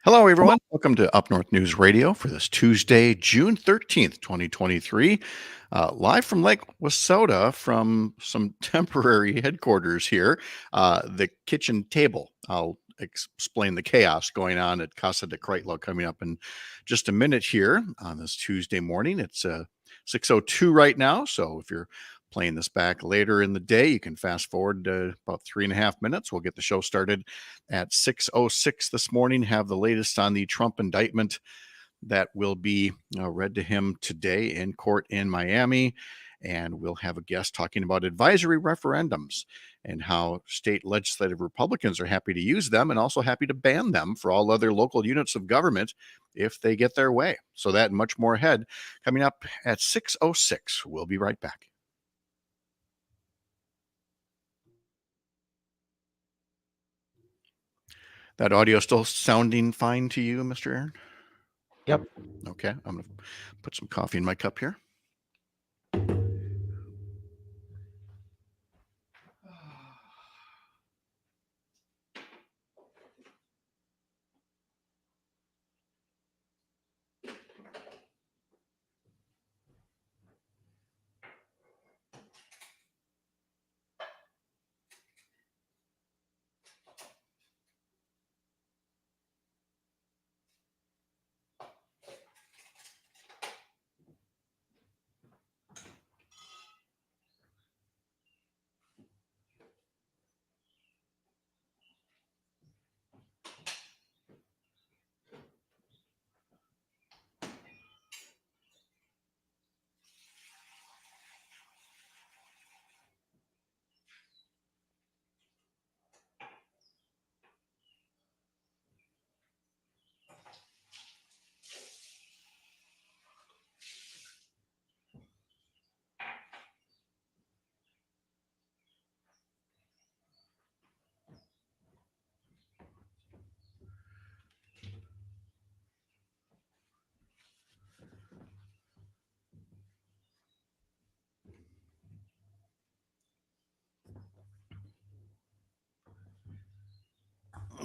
Hello, everyone. Welcome to Up North News Radio for this Tuesday, June 13th, 2023. Live from Lake Wissota from some temporary headquarters here, the kitchen table. I'll explain the chaos going on at Casa de Kreitlow coming up in just a minute here on this Tuesday morning. It's 6:02 right now, so if you're playing this back later in the day, you can fast forward about 3.5 minutes. We'll get the show started at 6:06 this morning. Have the latest on the Trump indictment that will be read to him today in court in Miami. And we'll have a guest talking about advisory referendums and how state legislative Republicans are happy to use them and also happy to ban them for all other local units of government if they get their way. So that and much more ahead coming up at 6:06. We'll be right back. That audio still sounding fine to you, Mr. Aaron? Yep. Okay, I'm going to put some coffee in my cup here.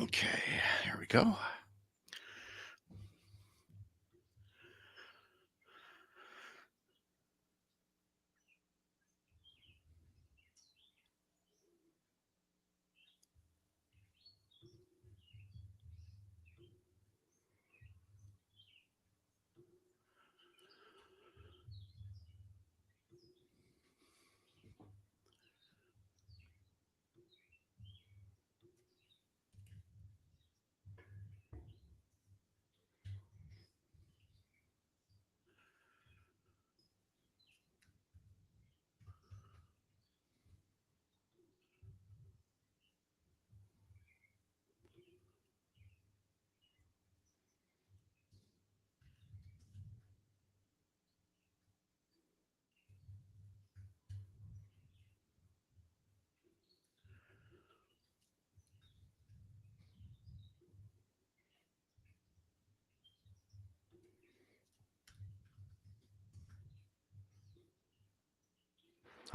Okay, here we go.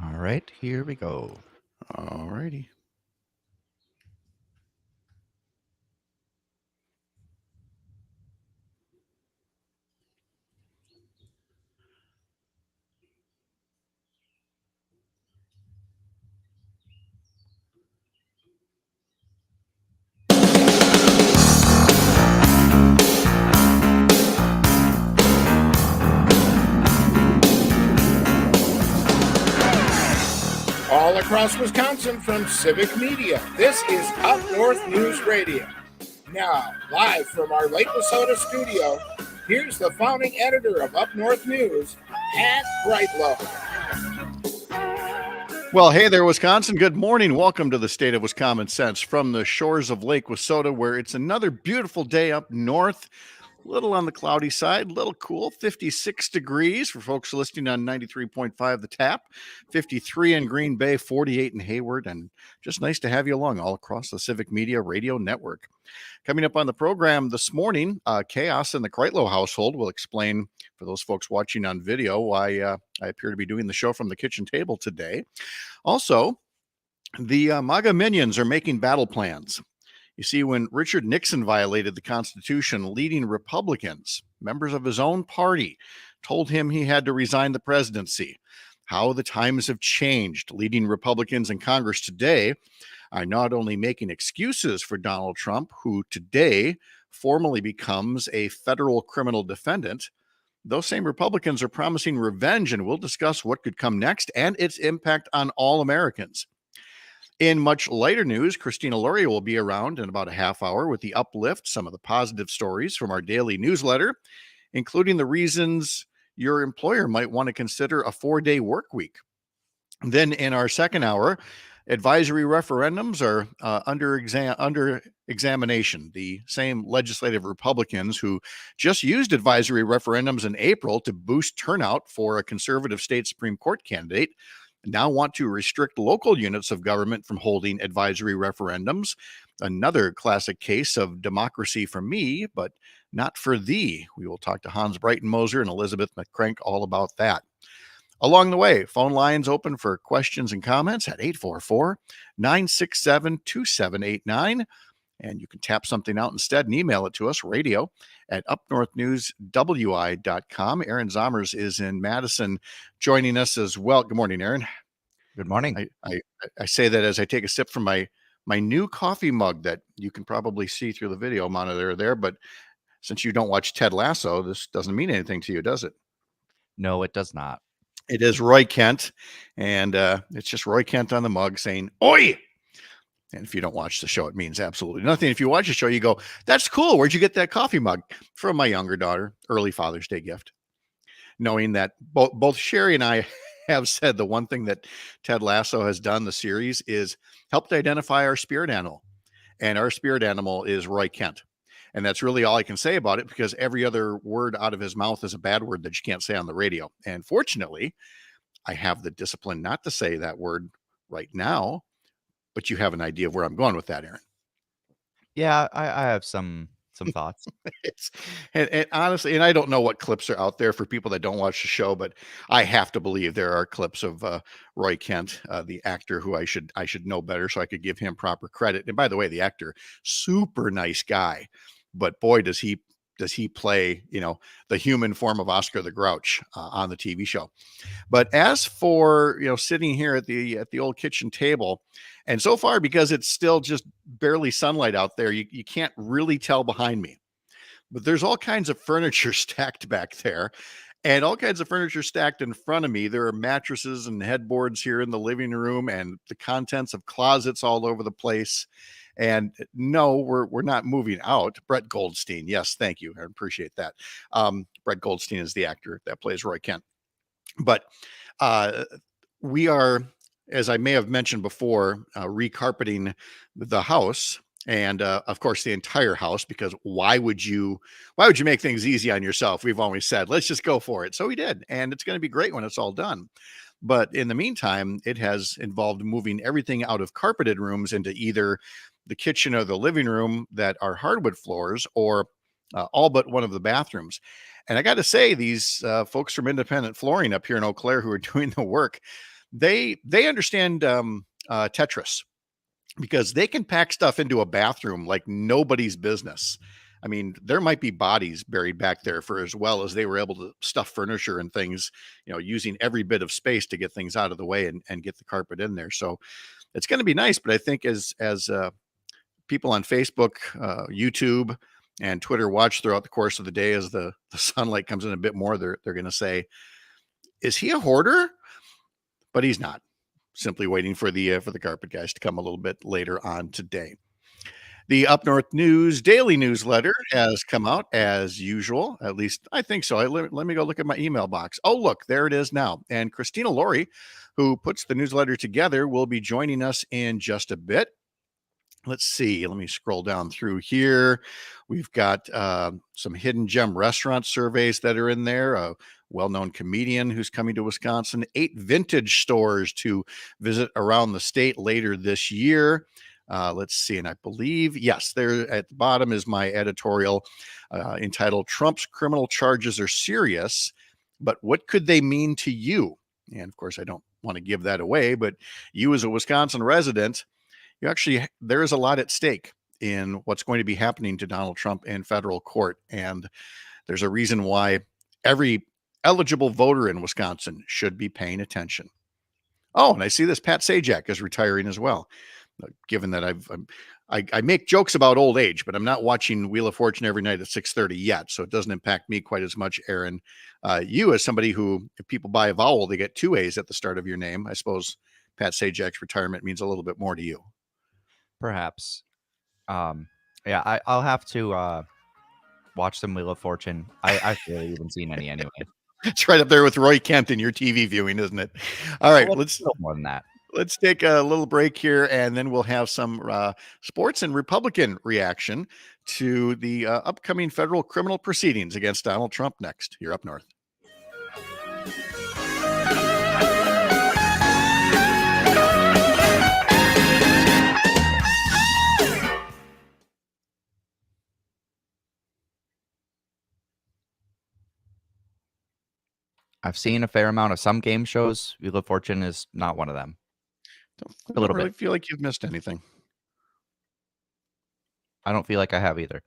All right, here we go. All righty. All across Wisconsin from Civic Media, this is Up North News Radio. Now, live from our Lake Wissota studio, here's the founding editor of Up North News, Pat Breitlow. Well, hey there, Wisconsin. Good morning. Welcome to the state of Wisconsin Sense from the shores of Lake Wissota, where it's another beautiful day up north. A little on the cloudy side, a little cool, 56 degrees for folks listening on 93.5 The Tap, 53 in Green Bay, 48 in Hayward, and just nice to have you along all across the Civic Media Radio Network. Coming up on the program this morning, chaos in the Kreitlow household. Will explain for those folks watching on video why I appear to be doing the show from the kitchen table today. Also, the MAGA minions are making battle plans. You see, when Richard Nixon violated the Constitution, leading Republicans, members of his own party, told him he had to resign the presidency. How the times have changed. Leading Republicans in Congress today are not only making excuses for Donald Trump, who today formally becomes a federal criminal defendant, those same Republicans are promising revenge, and we'll discuss what could come next and its impact on all Americans. In much lighter news, Christina Lorey will be around in about a half hour with the UpLift, some of the positive stories from our daily newsletter, including the reasons your employer might want to consider a 4-day work week. Then in our second hour, advisory referendums are under examination. The same legislative Republicans who just used advisory referendums in April to boost turnout for a conservative state Supreme Court candidate now want to restrict local units of government from holding advisory referendums. Another classic case of democracy for me, but not for thee. We will talk to Hans Breitenmoser and Elizabeth McCrank all about that. Along the way, phone lines open for questions and comments at 844-967-2789. And you can tap something out instead and email it to us, radio@upnorthnewswi.com. Aaron Zomers is in Madison joining us as well. Good morning, Aaron. Good morning. I say that as I take a sip from my new coffee mug that you can probably see through the video monitor there. But since you don't watch Ted Lasso, this doesn't mean anything to you, does it? No, it does not. It is Roy Kent, and it's just Roy Kent on the mug saying, "Oi!" And if you don't watch the show, it means absolutely nothing. If you watch the show, you go, "That's cool. Where'd you get that coffee mug?" From my younger daughter, early Father's Day gift. Knowing that both Sherry and I have said the one thing that Ted Lasso has done, the series, is helped identify our spirit animal. And our spirit animal is Roy Kent. And that's really all I can say about it, because every other word out of his mouth is a bad word that you can't say on the radio. And fortunately, I have the discipline not to say that word right now, but you have an idea of where I'm going with that, Aaron. Yeah, I have some thoughts. And honestly, and I don't know what clips are out there for people that don't watch the show, but I have to believe there are clips of Roy Kent, the actor, who I should know better so I could give him proper credit. And by the way, the actor, super nice guy, but boy, does he play, the human form of Oscar the Grouch on the TV show. But as for, sitting here at the old kitchen table, and so far, because it's still just barely sunlight out there, you can't really tell behind me. But there's all kinds of furniture stacked back there, and all kinds of furniture stacked in front of me. There are mattresses and headboards here in the living room, and the contents of closets all over the place. And no, we're not moving out. Brett Goldstein. Yes, thank you. I appreciate that. Brett Goldstein is the actor that plays Roy Kent. But we are, as I may have mentioned before, recarpeting the house, and of course the entire house, because why would you make things easy on yourself? We've always said, let's just go for it. So we did, and it's going to be great when it's all done. But in the meantime, it has involved moving everything out of carpeted rooms into either the kitchen or the living room that are hardwood floors, or all but one of the bathrooms. And I got to say, these folks from Independent Flooring up here in Eau Claire who are doing the work, they understand Tetris, because they can pack stuff into a bathroom like nobody's business. I mean, there might be bodies buried back there, for as well as they were able to stuff furniture and things, using every bit of space to get things out of the way and get the carpet in there. So it's going to be nice. But I think as people on Facebook, YouTube, and Twitter watch throughout the course of the day, as the sunlight comes in a bit more, they're going to say, "Is he a hoarder?" But he's not. Simply waiting for the carpet guys to come a little bit later on today. The Up North News daily newsletter has come out as usual. At least I think so. Let me go look at my email box. Oh, look, there it is now. And Christina Lorey, who puts the newsletter together, will be joining us in just a bit. Let's see. Let me scroll down through here. We've got some hidden gem restaurant surveys that are in there. A well-known comedian who's coming to Wisconsin. 8 vintage stores to visit around the state later this year. Let's see. And I believe, yes, there at the bottom is my editorial entitled "Trump's Criminal Charges Are Serious, but What Could They Mean to You?" And of course, I don't want to give that away, but you as a Wisconsin resident, there is a lot at stake in what's going to be happening to Donald Trump in federal court. And there's a reason why every eligible voter in Wisconsin should be paying attention. Oh, and I see this Pat Sajak is retiring as well. Given that I make jokes about old age, but I'm not watching Wheel of Fortune every night at 6:30 yet, so it doesn't impact me quite as much, Aaron. You, as somebody who, if people buy a vowel, they get 2 A's at the start of your name. I suppose Pat Sajak's retirement means a little bit more to you. Perhaps. Yeah, I'll have to watch some Wheel of Fortune. I've barely even seen any anyway. It's right up there with Roy Kent in your TV viewing, isn't it? All right, Well, it's a little more than that. Let's take a little break here, and then we'll have some sports and Republican reaction to the upcoming federal criminal proceedings against Donald Trump next here up north. I've seen a fair amount of some game shows. Wheel of Fortune is not one of them. I don't really feel like you've missed anything. I don't feel like I have either.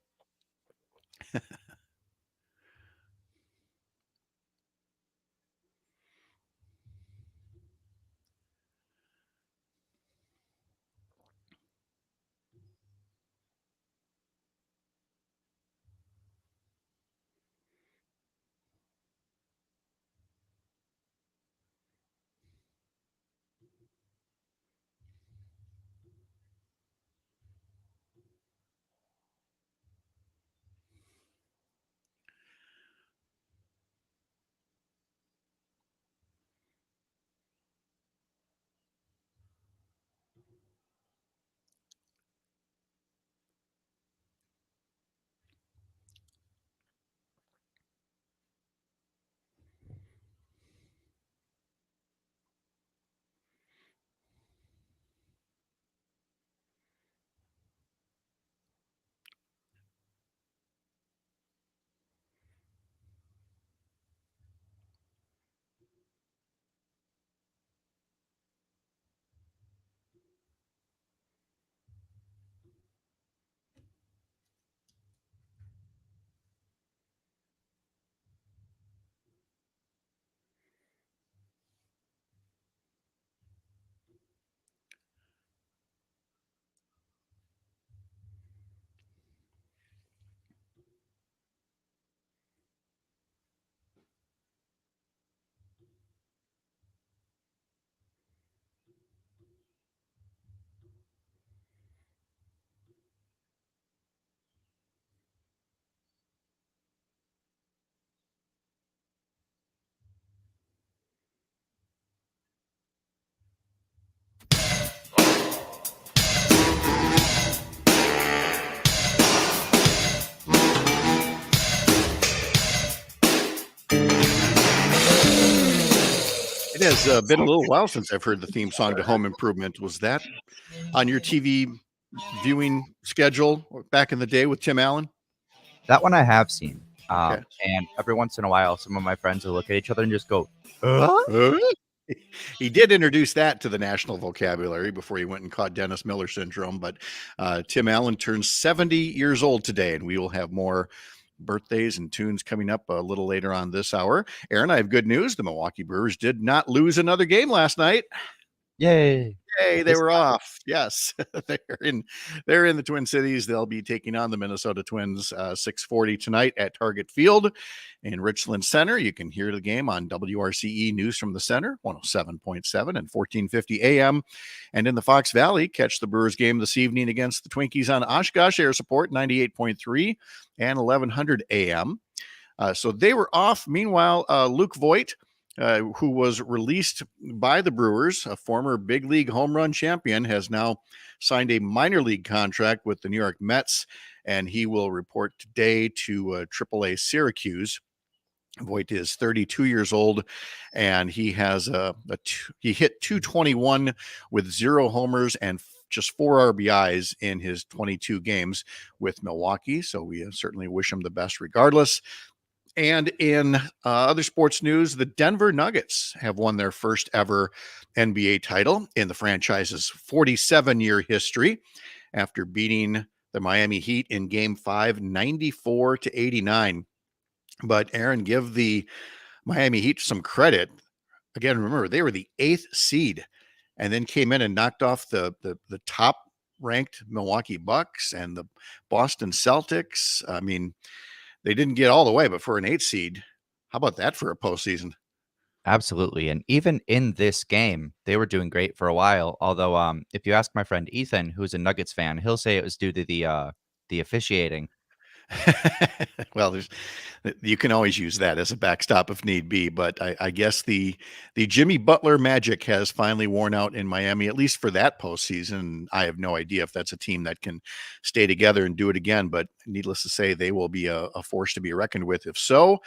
It has been a little while since I've heard the theme song to Home Improvement. Was that on your TV viewing schedule back in the day with Tim Allen? That one I have seen. Okay. And every once in a while, some of my friends will look at each other and just go, He did introduce that to the national vocabulary before he went and caught Dennis Miller syndrome. But Tim Allen turns 70 years old today, and we will have more birthdays and tunes coming up a little later on this hour. Aaron, I have good news. The Milwaukee Brewers did not lose another game last night. Yay. Hey, they were off. Yes, they're in the Twin Cities. They'll be taking on the Minnesota Twins 6:40 tonight at Target Field in Richland Center. You can hear the game on WRCE News from the Center, 107.7 and 1450 AM. And in the Fox Valley, catch the Brewers game this evening against the Twinkies on Oshkosh Air Support, 98.3 and 1100 AM. So they were off. Meanwhile, Luke Voigt, who was released by the Brewers, a former big league home run champion, has now signed a minor league contract with the New York Mets, and he will report today to AAA Syracuse. Voigt is 32 years old, and he has he hit 221 with 0 homers and just 4 RBIs in his 22 games with Milwaukee. So we certainly wish him the best regardless. And in other sports news, the Denver Nuggets have won their first ever NBA title in the franchise's 47-year history after beating the Miami Heat in Game 5, 94-89. But Aaron, give the Miami Heat some credit. Again, remember, they were the 8th seed and then came in and knocked off the top ranked Milwaukee Bucks and the Boston Celtics. I mean, they didn't get all the way, but for an 8th seed, how about that for a postseason? Absolutely. And even in this game, they were doing great for a while. Although, if you ask my friend Ethan, who's a Nuggets fan, he'll say it was due to the officiating. Well, you can always use that as a backstop if need be, but I guess the Jimmy Butler magic has finally worn out in Miami, at least for that postseason. I have no idea if that's a team that can stay together and do it again, but needless to say, they will be a force to be reckoned with if so.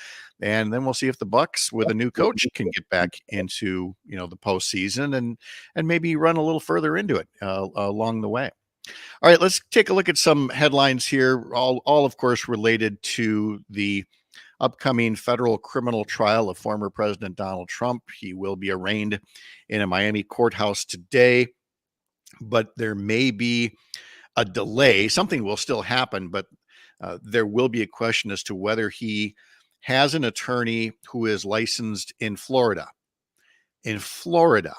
And then we'll see if the Bucks with a new coach can get back into the postseason and maybe run a little further into it along the way. All right, let's take a look at some headlines here, all of course, related to the upcoming federal criminal trial of former President Donald Trump. He will be arraigned in a Miami courthouse today, but there may be a delay. Something will still happen, but there will be a question as to whether he has an attorney who is licensed in Florida. In Florida,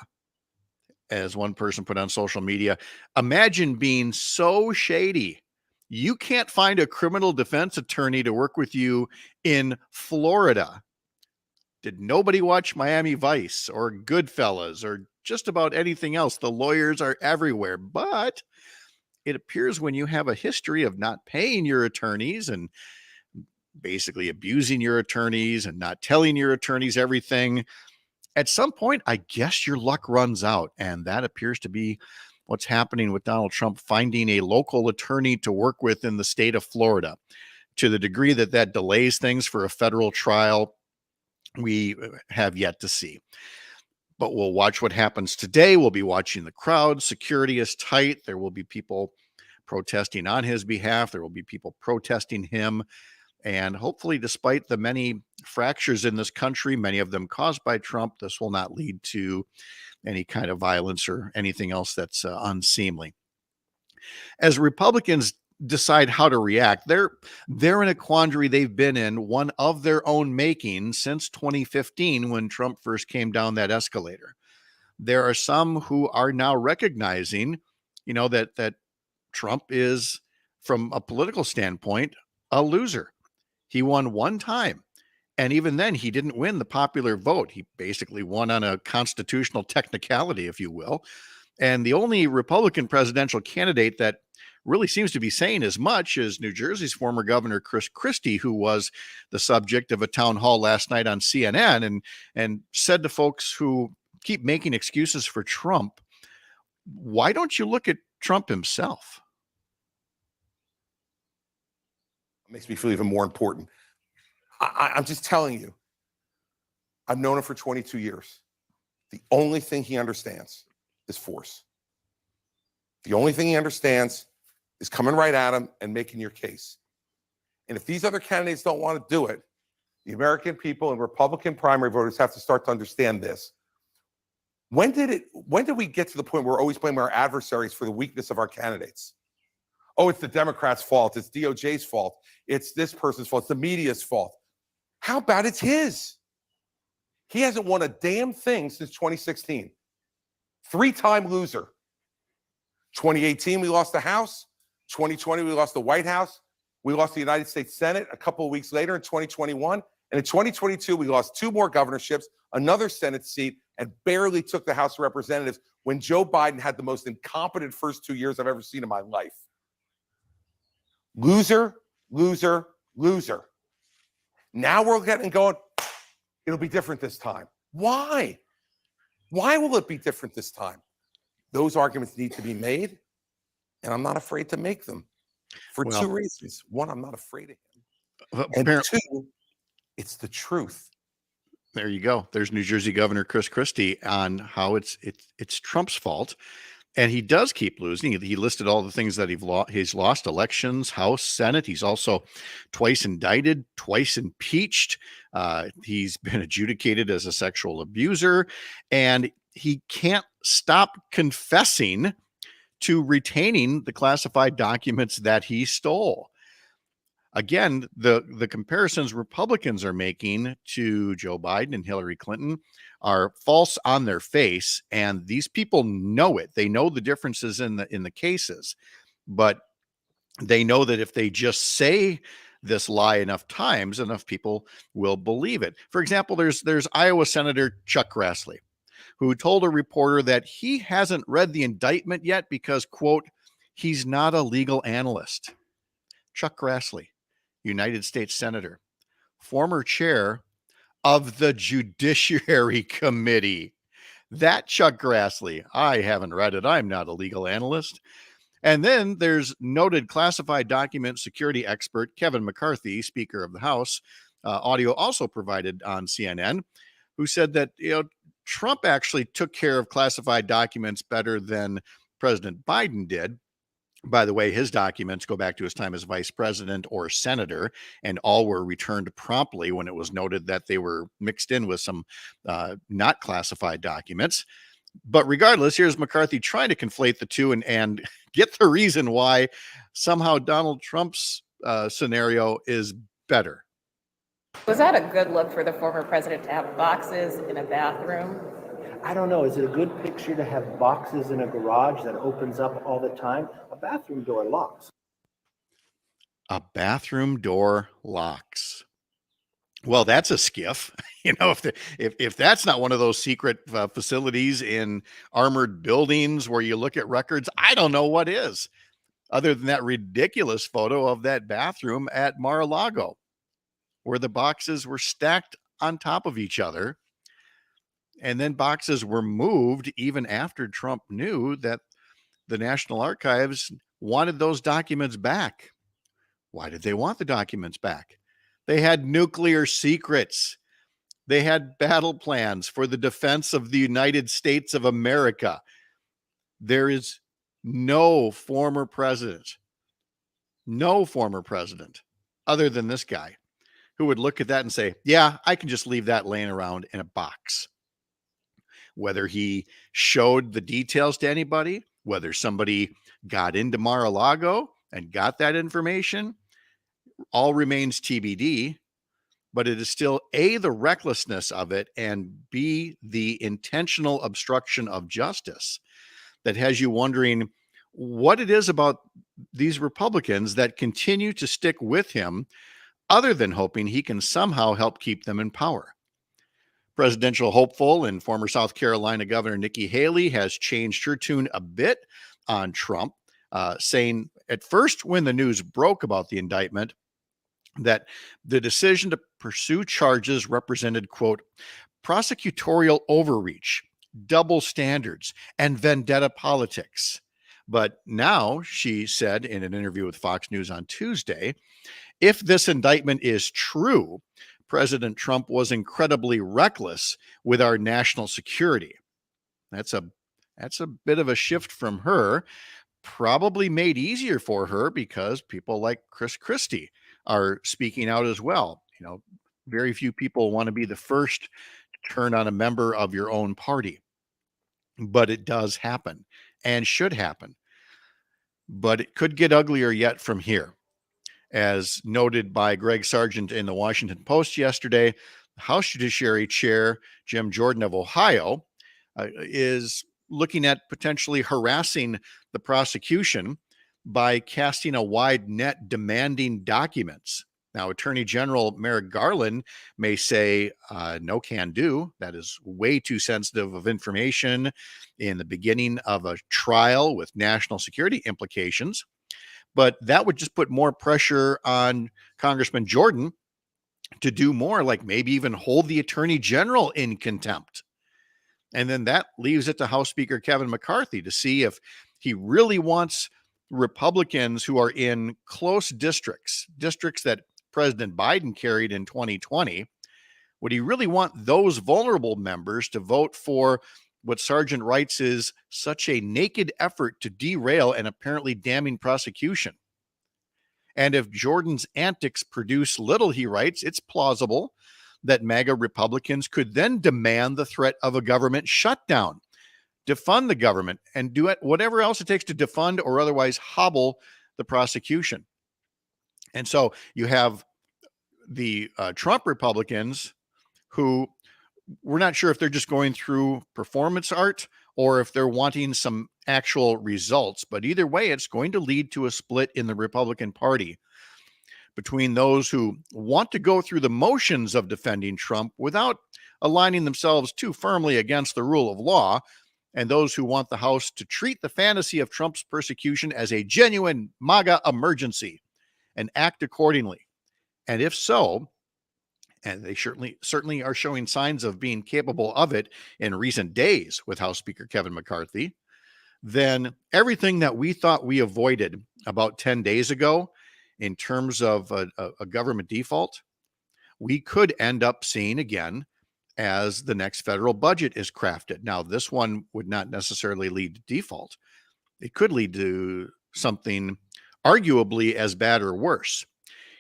as one person put on social media, imagine being so shady you can't find a criminal defense attorney to work with you in Florida. Did nobody watch Miami Vice or Goodfellas or just about anything else? The lawyers are everywhere, but it appears when you have a history of not paying your attorneys and basically abusing your attorneys and not telling your attorneys everything, at some point, I guess your luck runs out. And that appears to be what's happening with Donald Trump finding a local attorney to work with in the state of Florida. To the degree that that delays things for a federal trial, we have yet to see. But we'll watch what happens today. We'll be watching the crowd. Security is tight. There will be people protesting on his behalf. There will be people protesting him. And hopefully, despite the many fractures in this country, many of them caused by Trump, this will not lead to any kind of violence or anything else that's unseemly. As Republicans decide how to react, they're in a quandary they've been in, one of their own making, since 2015 when Trump first came down that escalator. There are some who are now recognizing, that Trump is, from a political standpoint, a loser. He won one time, and even then, he didn't win the popular vote. He basically won on a constitutional technicality, if you will. And the only Republican presidential candidate that really seems to be saying as much is New Jersey's former governor, Chris Christie, who was the subject of a town hall last night on CNN and said to folks who keep making excuses for Trump, why don't you look at Trump himself? Makes me feel even more important. I'm just telling you, I've known him for 22 years. The only thing he understands is force. The only thing he understands is coming right at him and making your case. And if these other candidates don't want to do it, the American people and Republican primary voters have to start to understand this. When did we get to the point where we're always blaming our adversaries for the weakness of our candidates? Oh, it's the Democrats' fault. It's DOJ's fault. It's this person's fault. It's the media's fault. How about it's his? He hasn't won a damn thing since 2016. 3-time loser. 2018, we lost the House. 2020, we lost the White House. We lost the United States Senate a couple of weeks later in 2021. And in 2022, we lost 2 more governorships, another Senate seat, and barely took the House of Representatives when Joe Biden had the most incompetent first 2 years I've ever seen in my life. Loser, loser, loser. Now we're going, it'll be different this time. Why? Why will it be different this time? Those arguments need to be made, and I'm not afraid to make them for 2 reasons. One, I'm not afraid of him. And 2, it's the truth. There you go. There's New Jersey Governor Chris Christie on how it's Trump's fault. And he does keep losing. He listed all the things that he's lost: elections, House, Senate. He's also twice indicted, twice impeached. He's been adjudicated as a sexual abuser, and he can't stop confessing to retaining the classified documents that he stole. Again, the comparisons Republicans are making to Joe Biden and Hillary Clinton are false on their face, and these people know it. They know the differences in the cases, but they know that if they just say this lie enough times, enough people will believe it. For example, there's Iowa Senator Chuck Grassley, who told a reporter that he hasn't read the indictment yet because, quote, he's not a legal analyst. Chuck Grassley, United States Senator, former chair of the Judiciary Committee. That Chuck Grassley, I haven't read it. I'm not a legal analyst. And then there's noted classified document security expert Kevin McCarthy, Speaker of the House, audio also provided on CNN, who said that Trump actually took care of classified documents better than President Biden did. By the way, his documents go back to his time as vice president or senator, and all were returned promptly when it was noted that they were mixed in with some not classified documents. But regardless, here's McCarthy trying to conflate the two and get the reason why somehow Donald Trump's scenario is better. Was that a good look for the former president to have boxes in a bathroom? I don't know. Is it a good picture to have boxes in a garage that opens up all the time? A bathroom door locks. A bathroom door locks. Well, that's a skiff. If that's not one of those secret facilities in armored buildings where you look at records, I don't know what is, other than that ridiculous photo of that bathroom at Mar-a-Lago, where the boxes were stacked on top of each other. And then boxes were moved even after Trump knew that the National Archives wanted those documents back. Why did they want the documents back? They had nuclear secrets. They had battle plans for the defense of the United States of America. There is no former president other than this guy who would look at that and say, yeah, I can just leave that laying around in a box. Whether he showed the details to anybody, whether somebody got into Mar-a-Lago and got that information, all remains TBD, but it is still A, the recklessness of it, and B, the intentional obstruction of justice that has you wondering what it is about these Republicans that continue to stick with him other than hoping he can somehow help keep them in power. Presidential hopeful and former South Carolina Governor Nikki Haley has changed her tune a bit on Trump, saying at first when the news broke about the indictment that the decision to pursue charges represented, quote, prosecutorial overreach, double standards, and vendetta politics. But now, she said in an interview with Fox News on Tuesday, if this indictment is true, President Trump was incredibly reckless with our national security. That's a bit of a shift from her, probably made easier for her because people like Chris Christie are speaking out as well. Very few people want to be the first to turn on a member of your own party, but it does happen and should happen. But it could get uglier yet from here. As noted by Greg Sargent in the Washington Post yesterday, House Judiciary Chair Jim Jordan of Ohio is looking at potentially harassing the prosecution by casting a wide net demanding documents. Now, Attorney General Merrick Garland may say, no can do. That is way too sensitive of information in the beginning of a trial with national security implications. But that would just put more pressure on Congressman Jordan to do more, like maybe even hold the Attorney General in contempt. And then that leaves it to House Speaker Kevin McCarthy to see if he really wants Republicans who are in close districts that President Biden carried in 2020. Would he really want those vulnerable members to vote for what Sargent writes is such a naked effort to derail an apparently damning prosecution? And if Jordan's antics produce little, he writes, it's plausible that MAGA Republicans could then demand the threat of a government shutdown defund the government and do it whatever else it takes to defund or otherwise hobble the prosecution. And so you have the Trump Republicans who we're not sure if they're just going through performance art or if they're wanting some actual results. But either way, it's going to lead to a split in the Republican Party between those who want to go through the motions of defending Trump without aligning themselves too firmly against the rule of law, and those who want the House to treat the fantasy of Trump's persecution as a genuine MAGA emergency and act accordingly. And if so, and they certainly are showing signs of being capable of it in recent days with House Speaker Kevin McCarthy, then everything that we thought we avoided about 10 days ago in terms of a government default, we could end up seeing again as the next federal budget is crafted. Now, this one would not necessarily lead to default. It could lead to something arguably as bad or worse.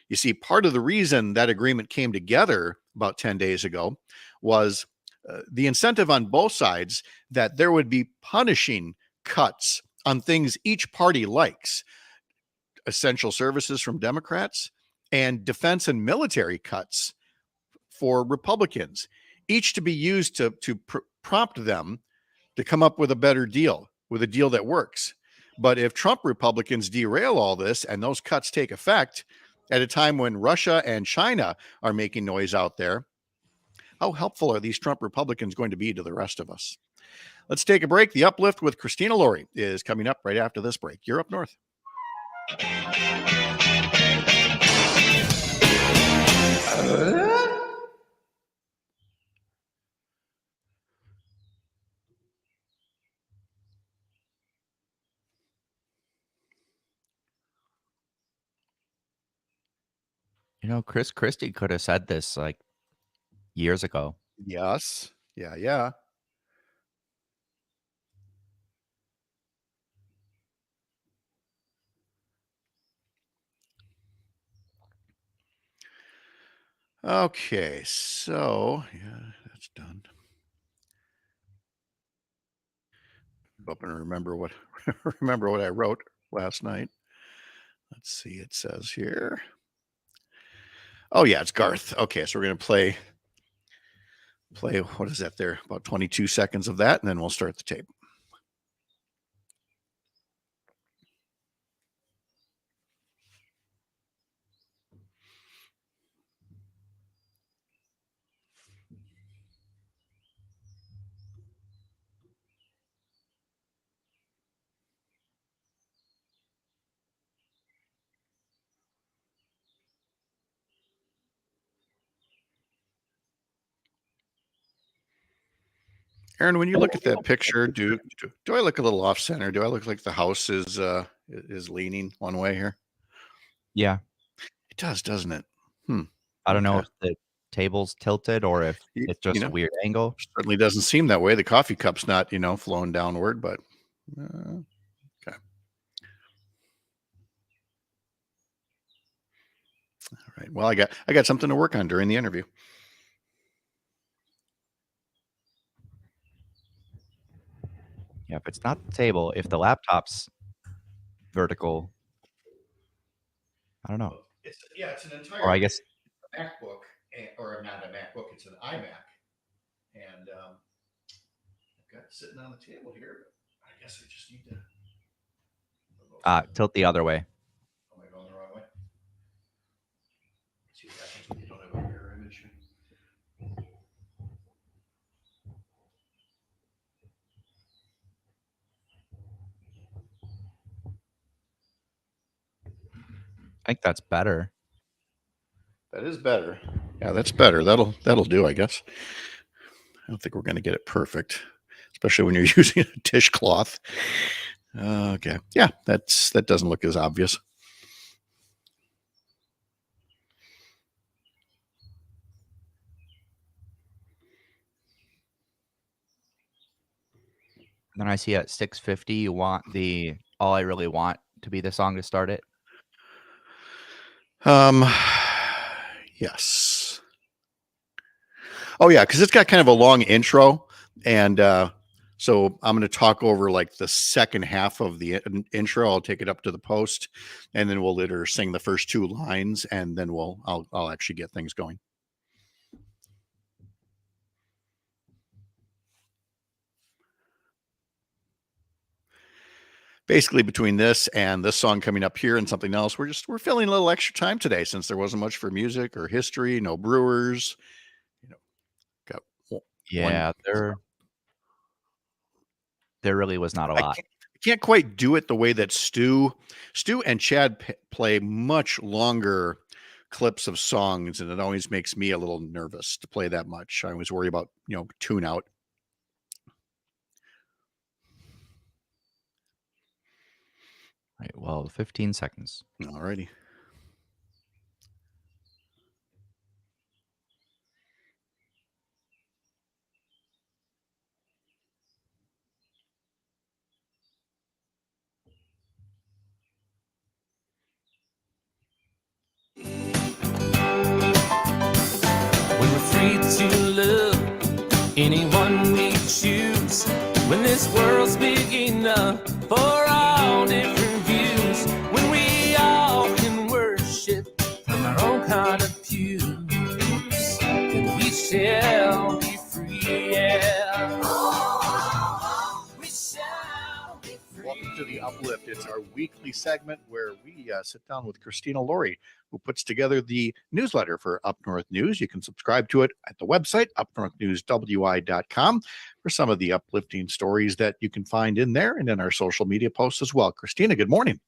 You see, part of the reason that agreement came together about 10 days ago was the incentive on both sides that there would be punishing cuts on things each party likes, essential services from Democrats and defense and military cuts for Republicans, each to be used to prompt them to come up with a better deal, with a deal that works. But if Trump Republicans derail all this and those cuts take effect at a time when Russia and China are making noise out there, how helpful are these Trump Republicans going to be to the rest of us? Let's take a break. The Uplift with Christina Lorey is coming up right after this break. You're up north. You know, Chris Christie could have said this like years ago. Yes. Yeah. Okay, so yeah, that's done. Up and remember what I wrote last night. Let's see, it says here. Oh yeah, it's Garth. Okay, so we're gonna play what is that there? About 22 seconds of that, and then we'll start the tape. Aaron, when you look at that picture, do I look a little off center? Do I look like the house is leaning one way here? Yeah. It does, doesn't it? I don't know Okay. if the table's tilted or if it's just a weird angle. Certainly doesn't seem that way. The coffee cup's not, flowing downward, but okay. All right. Well, I got something to work on during the interview. Yeah, if it's not the table, if the laptop's vertical, I don't know. It's an entire. Or I guess MacBook, or not a MacBook, it's an iMac, and I've got it sitting on the table here. But I guess I just need to tilt the other way. Am I going the wrong way? Let's see what happens when you don't have a mirror image. I think that's better. That is better. Yeah, that's better. That'll do, I guess. I don't think we're going to get it perfect, especially when you're using a dishcloth. Okay. Yeah, that doesn't look as obvious. Then I see at 6:50 you want the All I Really Want to be the song to start it. Yes. Oh yeah, because it's got kind of a long intro, and So I'm going to talk over like the second half of the intro. I'll take it up to the post, and then we'll let her sing the first two lines, and then I'll actually get things going. Basically, between this and this song coming up here and something else, we're filling a little extra time today since there wasn't much for music or history, no Brewers. Got Yeah, there really was not a I lot. can't quite do it the way that Stu and Chad play much longer clips of songs, and it always makes me a little nervous to play that much. I always worry about tune out. Right. Well, 15 seconds. All righty. When we're free to love anyone we choose, when this world's big enough for all different views, when we all can worship from our own kind of pews, then we shall be free, yeah. We shall be free. Welcome to the UpLift. It's our weekly segment where we sit down with Christina Lorey, who puts together the newsletter for Up North News. You can subscribe to it at the website, upnorthnewswi.com, for some of the uplifting stories that you can find in there and in our social media posts as well. Christina, good morning.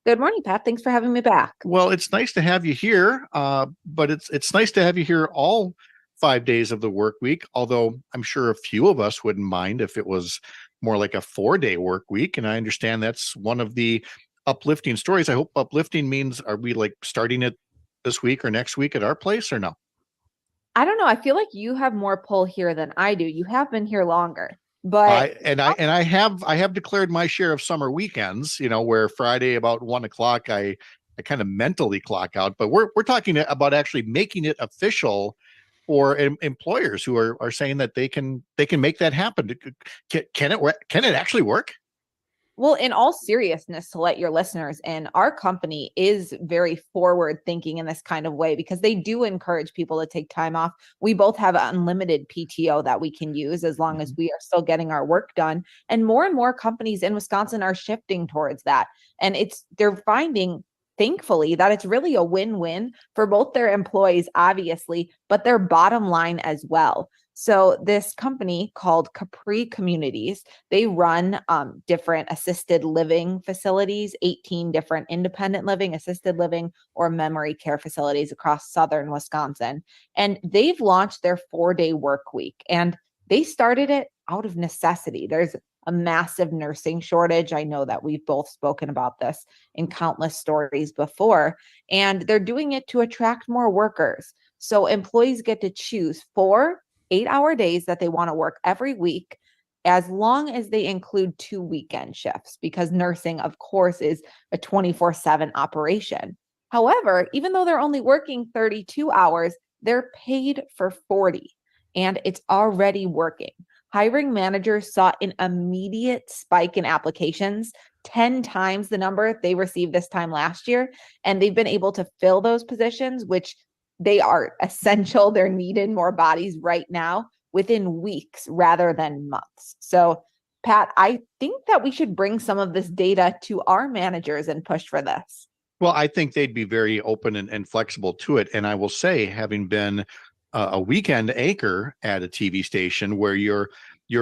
Good morning, Pat. Thanks for having me back. Well, it's nice to have you here, but it's nice to have you here all 5 days of the work week, although I'm sure a few of us wouldn't mind if it was more like a 4-day work week. And I understand that's one of the uplifting stories. I hope uplifting means, are we like starting it this week or next week at our place or no? I don't know. I feel like you have more pull here than I do. You have been here longer, but I have declared my share of summer weekends, where Friday about 1:00 I kind of mentally clock out, but we're talking about actually making it official for employers who are saying that they can make that happen. Can it actually work? well, in all seriousness, to let your listeners in, our company is very forward thinking in this kind of way because they do encourage people to take time off. We both have unlimited PTO that we can use as long as we are still getting our work done. And more companies in Wisconsin are shifting towards that. And they're finding, thankfully, that it's really a win-win for both their employees, obviously, but their bottom line as well. So this company called Capri Communities, they run different assisted living facilities, 18 different independent living, assisted living, or memory care facilities across southern Wisconsin. And they've launched their 4-day work week, and they started it out of necessity. There's a massive nursing shortage. I know that we've both spoken about this in countless stories before, and they're doing it to attract more workers. So employees get to choose 4 8-hour days that they want to work every week, as long as they include 2 weekend shifts, because nursing, of course, is a 24/7 operation. However, even though they're only working 32 hours, they're paid for 40, and it's already working. Hiring managers saw an immediate spike in applications, 10 times the number they received this time last year, and they've been able to fill those positions, which they are essential. They're needed more bodies right now within weeks rather than months. So, Pat, I think that we should bring some of this data to our managers and push for this. Well, I think they'd be very open and flexible to it. And I will say, having been a weekend anchor at a TV station where your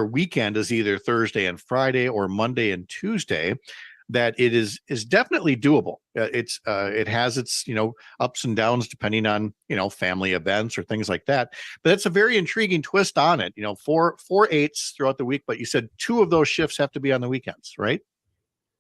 weekend is either Thursday and Friday or Monday and Tuesday, that it is definitely doable. It has its ups and downs depending on family events or things like that. But it's a very intriguing twist on it. 4 8s throughout the week, but you said 2 of those shifts have to be on the weekends, right?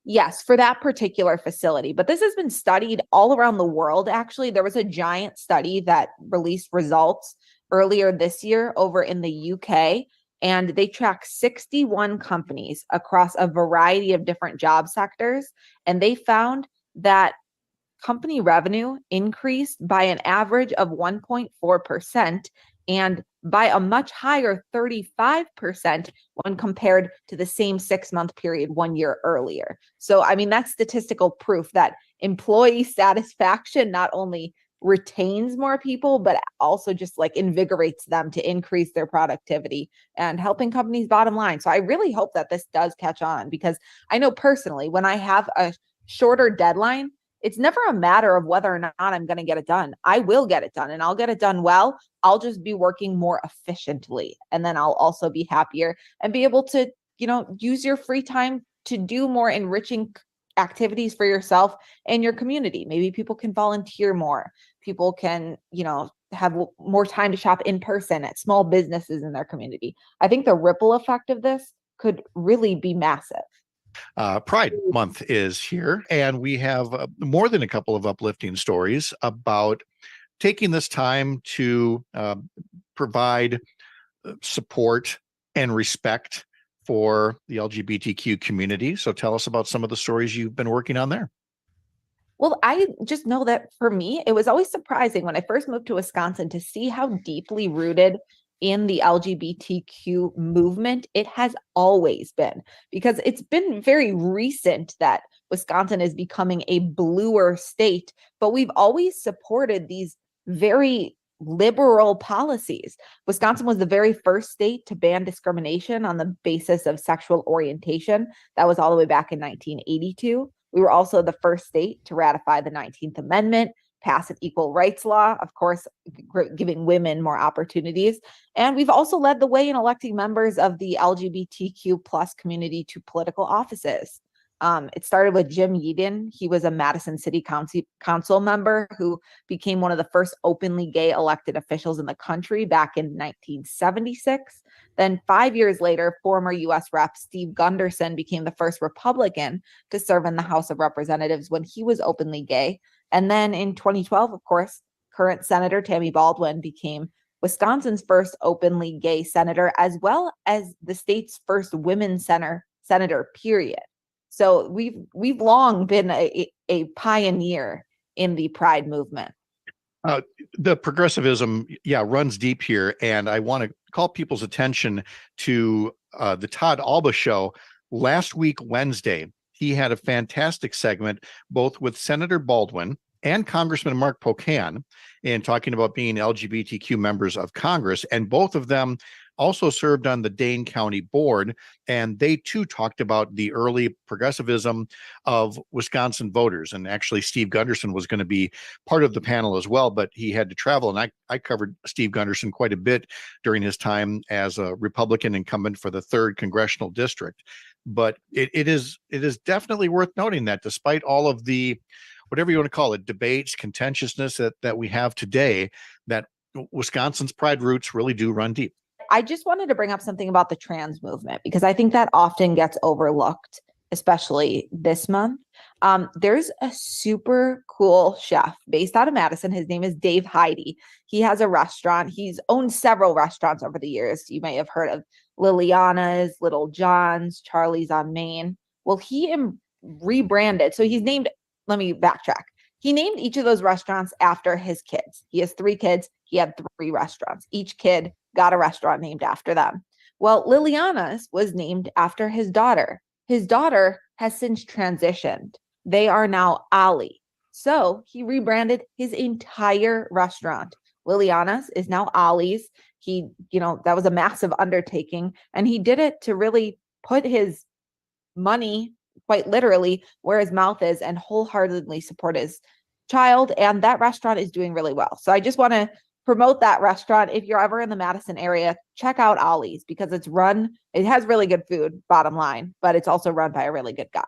Yes, for that particular facility. But this has been studied all around the world. Actually, there was a giant study that released results earlier this year over in the UK, and they tracked 61 companies across a variety of different job sectors. And they found that company revenue increased by an average of 1.4%, and by a much higher 35% when compared to the same 6-month period 1 year earlier. So, I mean, that's statistical proof that employee satisfaction not only retains more people, but also just like invigorates them to increase their productivity and helping companies' bottom line. So I really hope that this does catch on, because I know personally, when I have a shorter deadline, it's never a matter of whether or not I'm going to get it done. I will get it done, and I'll get it done well. I'll just be working more efficiently, and then I'll also be happier and be able to, use your free time to do more enriching activities for yourself and your community. Maybe people can volunteer more. People can, have more time to shop in person at small businesses in their community. I think the ripple effect of this could really be massive. Pride Month is here, and we have more than a couple of uplifting stories about taking this time to provide support and respect for the LGBTQ community. So tell us about some of the stories you've been working on there. Well, I just know that for me, it was always surprising when I first moved to Wisconsin to see how deeply rooted in the LGBTQ movement it has always been, because it's been very recent that Wisconsin is becoming a bluer state, but we've always supported these very liberal policies. Wisconsin was the very first state to ban discrimination on the basis of sexual orientation. That was all the way back in 1982. We were also the first state to ratify the 19th Amendment, pass an equal rights law, of course, giving women more opportunities. And we've also led the way in electing members of the LGBTQ plus community to political offices. It started with Jim Yeadon. He was a Madison City Council member who became one of the first openly gay elected officials in the country back in 1976. Then 5 years later, former U.S. Rep. Steve Gunderson became the first Republican to serve in the House of Representatives when he was openly gay. And then in 2012, of course, current Senator Tammy Baldwin became Wisconsin's first openly gay senator, as well as the state's first women's senator, period. So we've long been a pioneer in the Pride movement. The progressivism, runs deep here. And I want to call people's attention to the Todd Alba show last week, Wednesday. He had a fantastic segment, both with Senator Baldwin and Congressman Mark Pocan, in talking about being LGBTQ members of Congress. And both of them also served on the Dane County Board, and they too talked about the early progressivism of Wisconsin voters. And actually, Steve Gunderson was going to be part of the panel as well, but he had to travel. And I covered Steve Gunderson quite a bit during his time as a Republican incumbent for the 3rd Congressional District. But it is definitely worth noting that despite all of the, whatever you want to call it, debates, contentiousness that we have today, that Wisconsin's pride roots really do run deep. I just wanted to bring up something about the trans movement, because I think that often gets overlooked, especially this month. There's a super cool chef based out of Madison. His name is Dave Heidi. He has a restaurant. He's owned several restaurants over the years. You may have heard of Liliana's, Little John's, Charlie's on Main. Well, he rebranded. So he's named, let me backtrack. He named each of those restaurants after his kids. He has 3 kids. He had 3 restaurants. Each kid got a restaurant named after them. Well, Liliana's was named after his daughter. His daughter has since transitioned. They are now Ali. So he rebranded his entire restaurant. Liliana's is now Ali's. That was a massive undertaking. And he did it to really put his money, quite literally, where his mouth is, and wholeheartedly support his child. And that restaurant is doing really well. So I just want to promote that restaurant. If you're ever in the Madison area, check out Ollie's, because it has really good food, bottom line, but it's also run by a really good guy.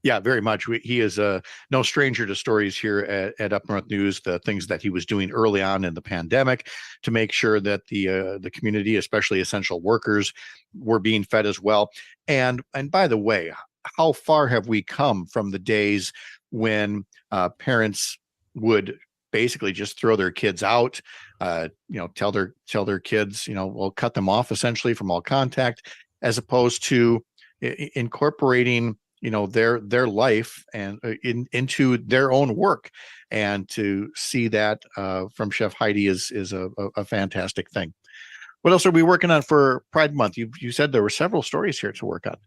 Yeah, very much. He is no stranger to stories here at Up North News, the things that he was doing early on in the pandemic to make sure that the community, especially essential workers, were being fed as well. And by the way, how far have we come from the days when parents would basically just throw their kids out, tell their kids, we'll cut them off essentially from all contact, as opposed to incorporating their life and into their own work. And to see that from Chef Heidi is a fantastic thing. What else are we working on for Pride Month? You said there were several stories here to work on.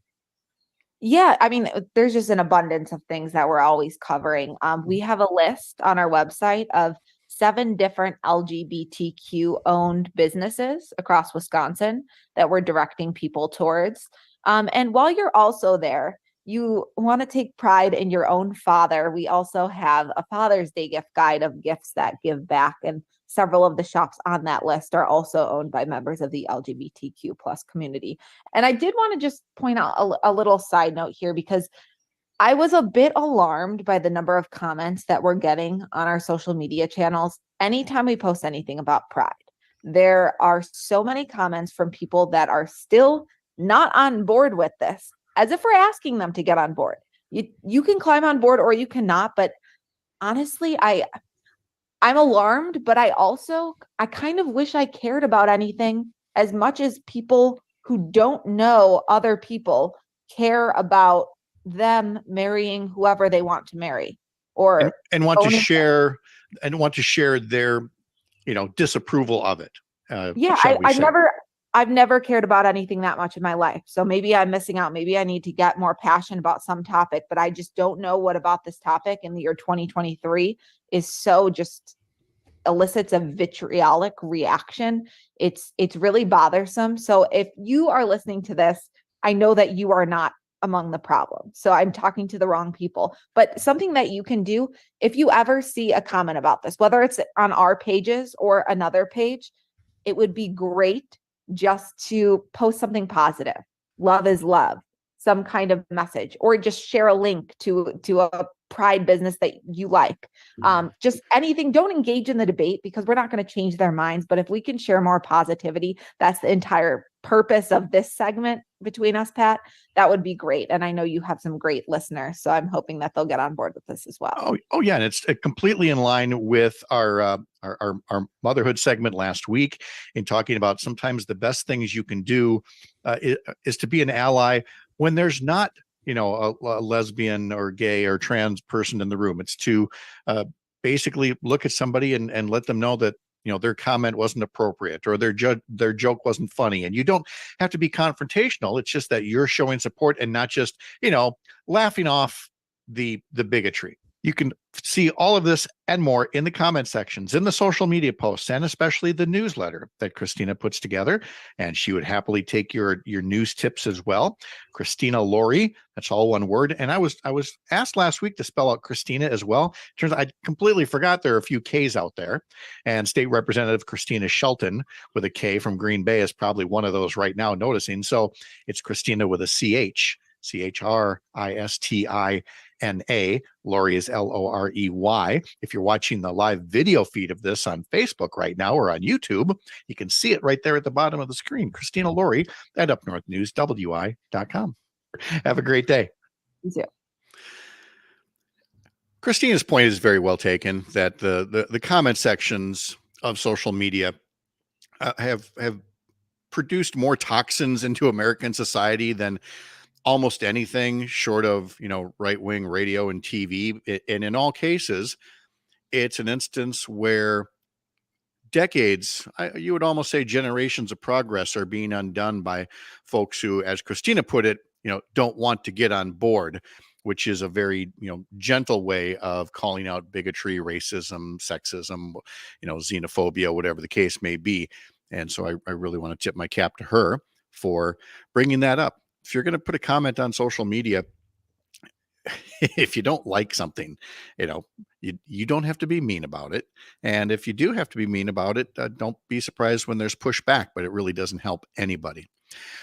Yeah, I mean, there's just an abundance of things that we're always covering. We have a list on our website of 7 different LGBTQ owned businesses across Wisconsin that we're directing people towards. And while you're also there, you want to take pride in your own father. We also have a Father's Day gift guide of gifts that give back, and several of the shops on that list are also owned by members of the LGBTQ plus community. And I did want to just point out a little side note here, because I was a bit alarmed by the number of comments that we're getting on our social media channels anytime we post anything about Pride. There are so many comments from people that are still not on board with this, as if we're asking them to get on board. You can climb on board or you cannot, but honestly, I'm alarmed, but I kind of wish I cared about anything as much as people who don't know other people care about them marrying whoever they want to marry, or and want to share their disapproval of it. Yeah, I've never cared about anything that much in my life. So maybe I'm missing out. Maybe I need to get more passionate about some topic, but I just don't know what about this topic in the year 2023 is so just elicits a vitriolic reaction. It's really bothersome. So if you are listening to this, I know that you are not among the problem. So I'm talking to the wrong people. But something that you can do, if you ever see a comment about this, whether it's on our pages or another page, it would be great just to post something positive. Love is love, some kind of message, or just share a link to a Pride business that you like. Just anything. Don't engage in the debate, because we're not going to change their minds. But if we can share more positivity, that's the entire purpose of this segment between us, Pat. That would be great. And I know you have some great listeners, so I'm hoping that they'll get on board with this as well. Oh yeah, and it's completely in line with our motherhood segment last week, in talking about sometimes the best things you can do is to be an ally when there's not a lesbian or gay or trans person in the room. It's to basically look at somebody and let them know that their comment wasn't appropriate, or their joke wasn't funny. And you don't have to be confrontational. It's just that you're showing support and not just laughing off the bigotry. You can see all of this and more in the comment sections, in the social media posts, and especially the newsletter that Christina puts together. And she would happily take your news tips as well. Christina Lorey, that's all one word. And I was asked last week to spell out Christina as well. Turns out I completely forgot there are a few K's out there. And State Representative Christina Shelton with a K from Green Bay is probably one of those right now noticing. So it's Christina with a CH, CHRISTINA. Lorey is LOREY. If you're watching the live video feed of this on Facebook right now or on YouTube, you can see it right there at the bottom of the screen. Christina Lorey at UpNorthNewsWI.com. Have a great day. You too. Christina's point is very well taken, that the comment sections of social media have produced more toxins into American society than almost anything short of, right-wing radio and TV. And in all cases, it's an instance where decades, you would almost say generations of progress are being undone by folks who, as Christina put it, don't want to get on board, which is a very, gentle way of calling out bigotry, racism, sexism, xenophobia, whatever the case may be. And so I really want to tip my cap to her for bringing that up. If you're going to put a comment on social media, if you don't like something, you don't have to be mean about it. And if you do have to be mean about it, don't be surprised when there's pushback, but it really doesn't help anybody.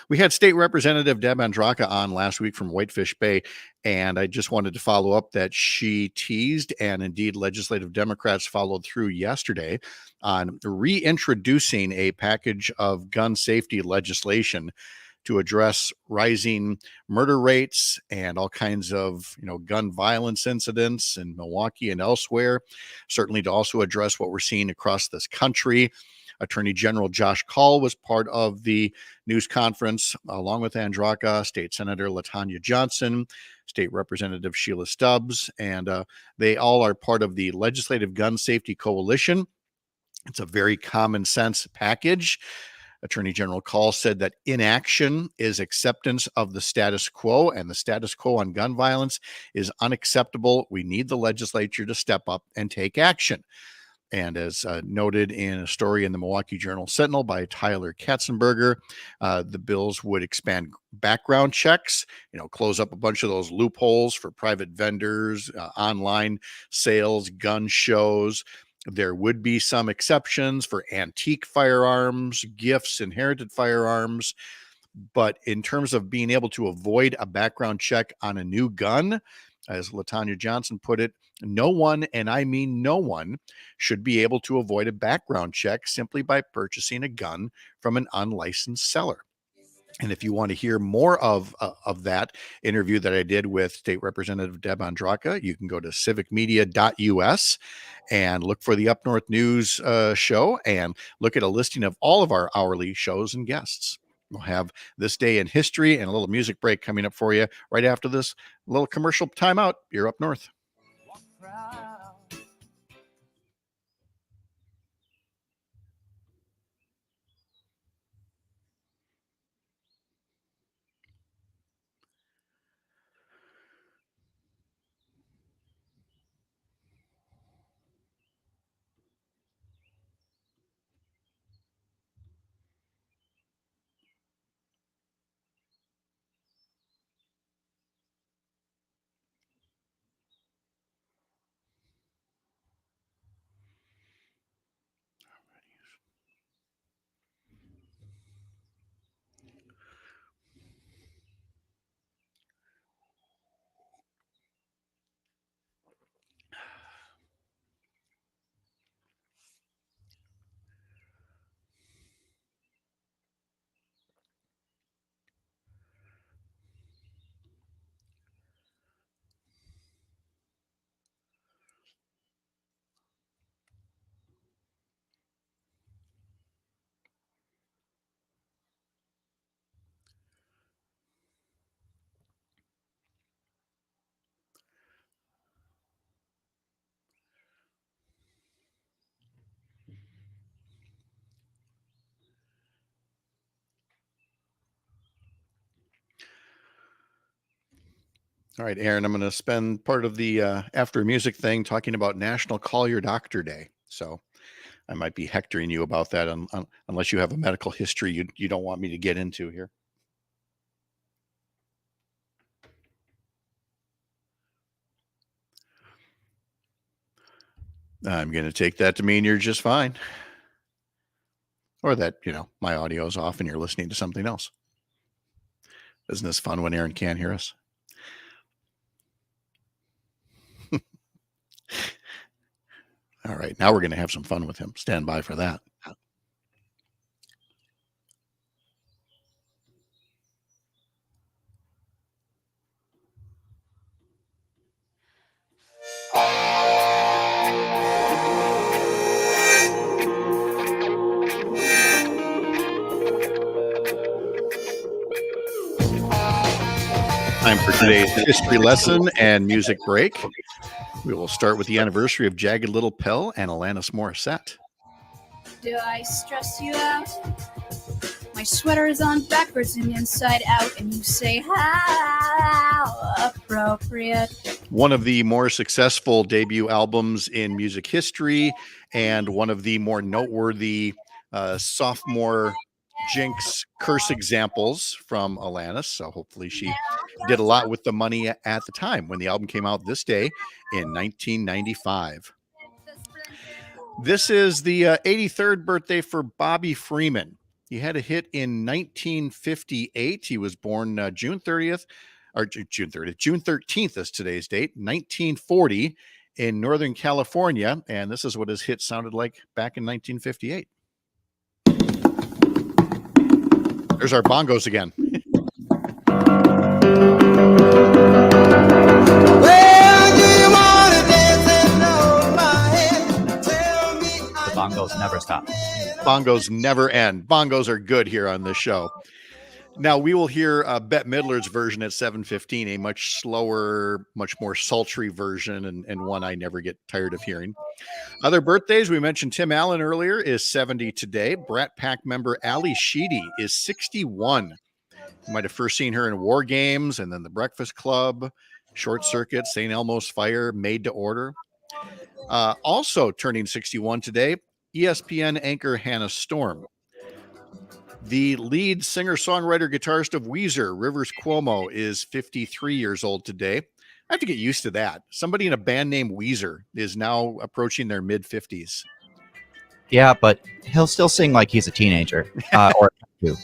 We had State Representative Deb Andraka on last week from Whitefish Bay, and I just wanted to follow up that she teased, and indeed legislative Democrats followed through yesterday on reintroducing a package of gun safety legislation to address rising murder rates and all kinds of, gun violence incidents in Milwaukee and elsewhere. Certainly to also address what we're seeing across this country. Attorney General Josh Kaul was part of the news conference, along with Andraka, State Senator LaTanya Johnson, State Representative Sheila Stubbs, and they all are part of the Legislative Gun Safety Coalition. It's a very common sense package. Attorney General Call said that inaction is acceptance of the status quo, and the status quo on gun violence is unacceptable. We need the legislature to step up and take action. And as noted in a story in the Milwaukee Journal Sentinel by Tyler Katzenberger, the bills would expand background checks, close up a bunch of those loopholes for private vendors, online sales, gun shows. There would be some exceptions for antique firearms, gifts, inherited firearms. But in terms of being able to avoid a background check on a new gun, as LaTanya Johnson put it, no one, and I mean no one, should be able to avoid a background check simply by purchasing a gun from an unlicensed seller. And if you want to hear more of that interview that I did with State Representative Deb Andraka, you can go to civicmedia.us and look for the Up North News show and look at a listing of all of our hourly shows and guests. We'll have This Day in History and a little music break coming up for you right after this little commercial timeout. You're Up North. All right, Aaron, I'm going to spend part of the after music thing talking about National Call Your Doctor Day. So I might be hectoring you about that unless you have a medical history you don't want me to get into here. I'm going to take that to mean you're just fine. Or that, my audio is off and you're listening to something else. Isn't this fun when Aaron can't hear us? All right, now we're going to have some fun with him. Stand by for that. Time for today's history lesson and music break. We will start with the anniversary of Jagged Little Pill and Alanis Morissette. Do I stress you out? My sweater is on backwards and inside out, and you say, how appropriate. One of the more successful debut albums in music history and one of the more noteworthy sophomore jinx curse examples from Alanis. So hopefully she did a lot with the money at the time when the album came out this day in 1995. This is the 83rd birthday for Bobby Freeman. He had a hit in 1958. He was born June 13th is today's date, 1940 in Northern California. And this is what his hit sounded like back in 1958. There's our bongos again. The bongos never stop. Bongos never end. Bongos are good here on this show. Now we will hear Bette Midler's version at 7:15, a much slower, much more sultry version, and one I never get tired of hearing. Other birthdays, we mentioned Tim Allen earlier, is 70 today. Brat Pack member Ali Sheedy is 61. You might have first seen her in War Games and then The Breakfast Club, Short Circuit, St. Elmo's Fire, Made to Order. Also turning 61 today, ESPN anchor Hannah Storm. The lead singer, songwriter, guitarist of Weezer, Rivers Cuomo, is 53 years old today. I have to get used to that. Somebody in a band named Weezer is now approaching their mid-50s. Yeah, but he'll still sing like he's a teenager. Or two.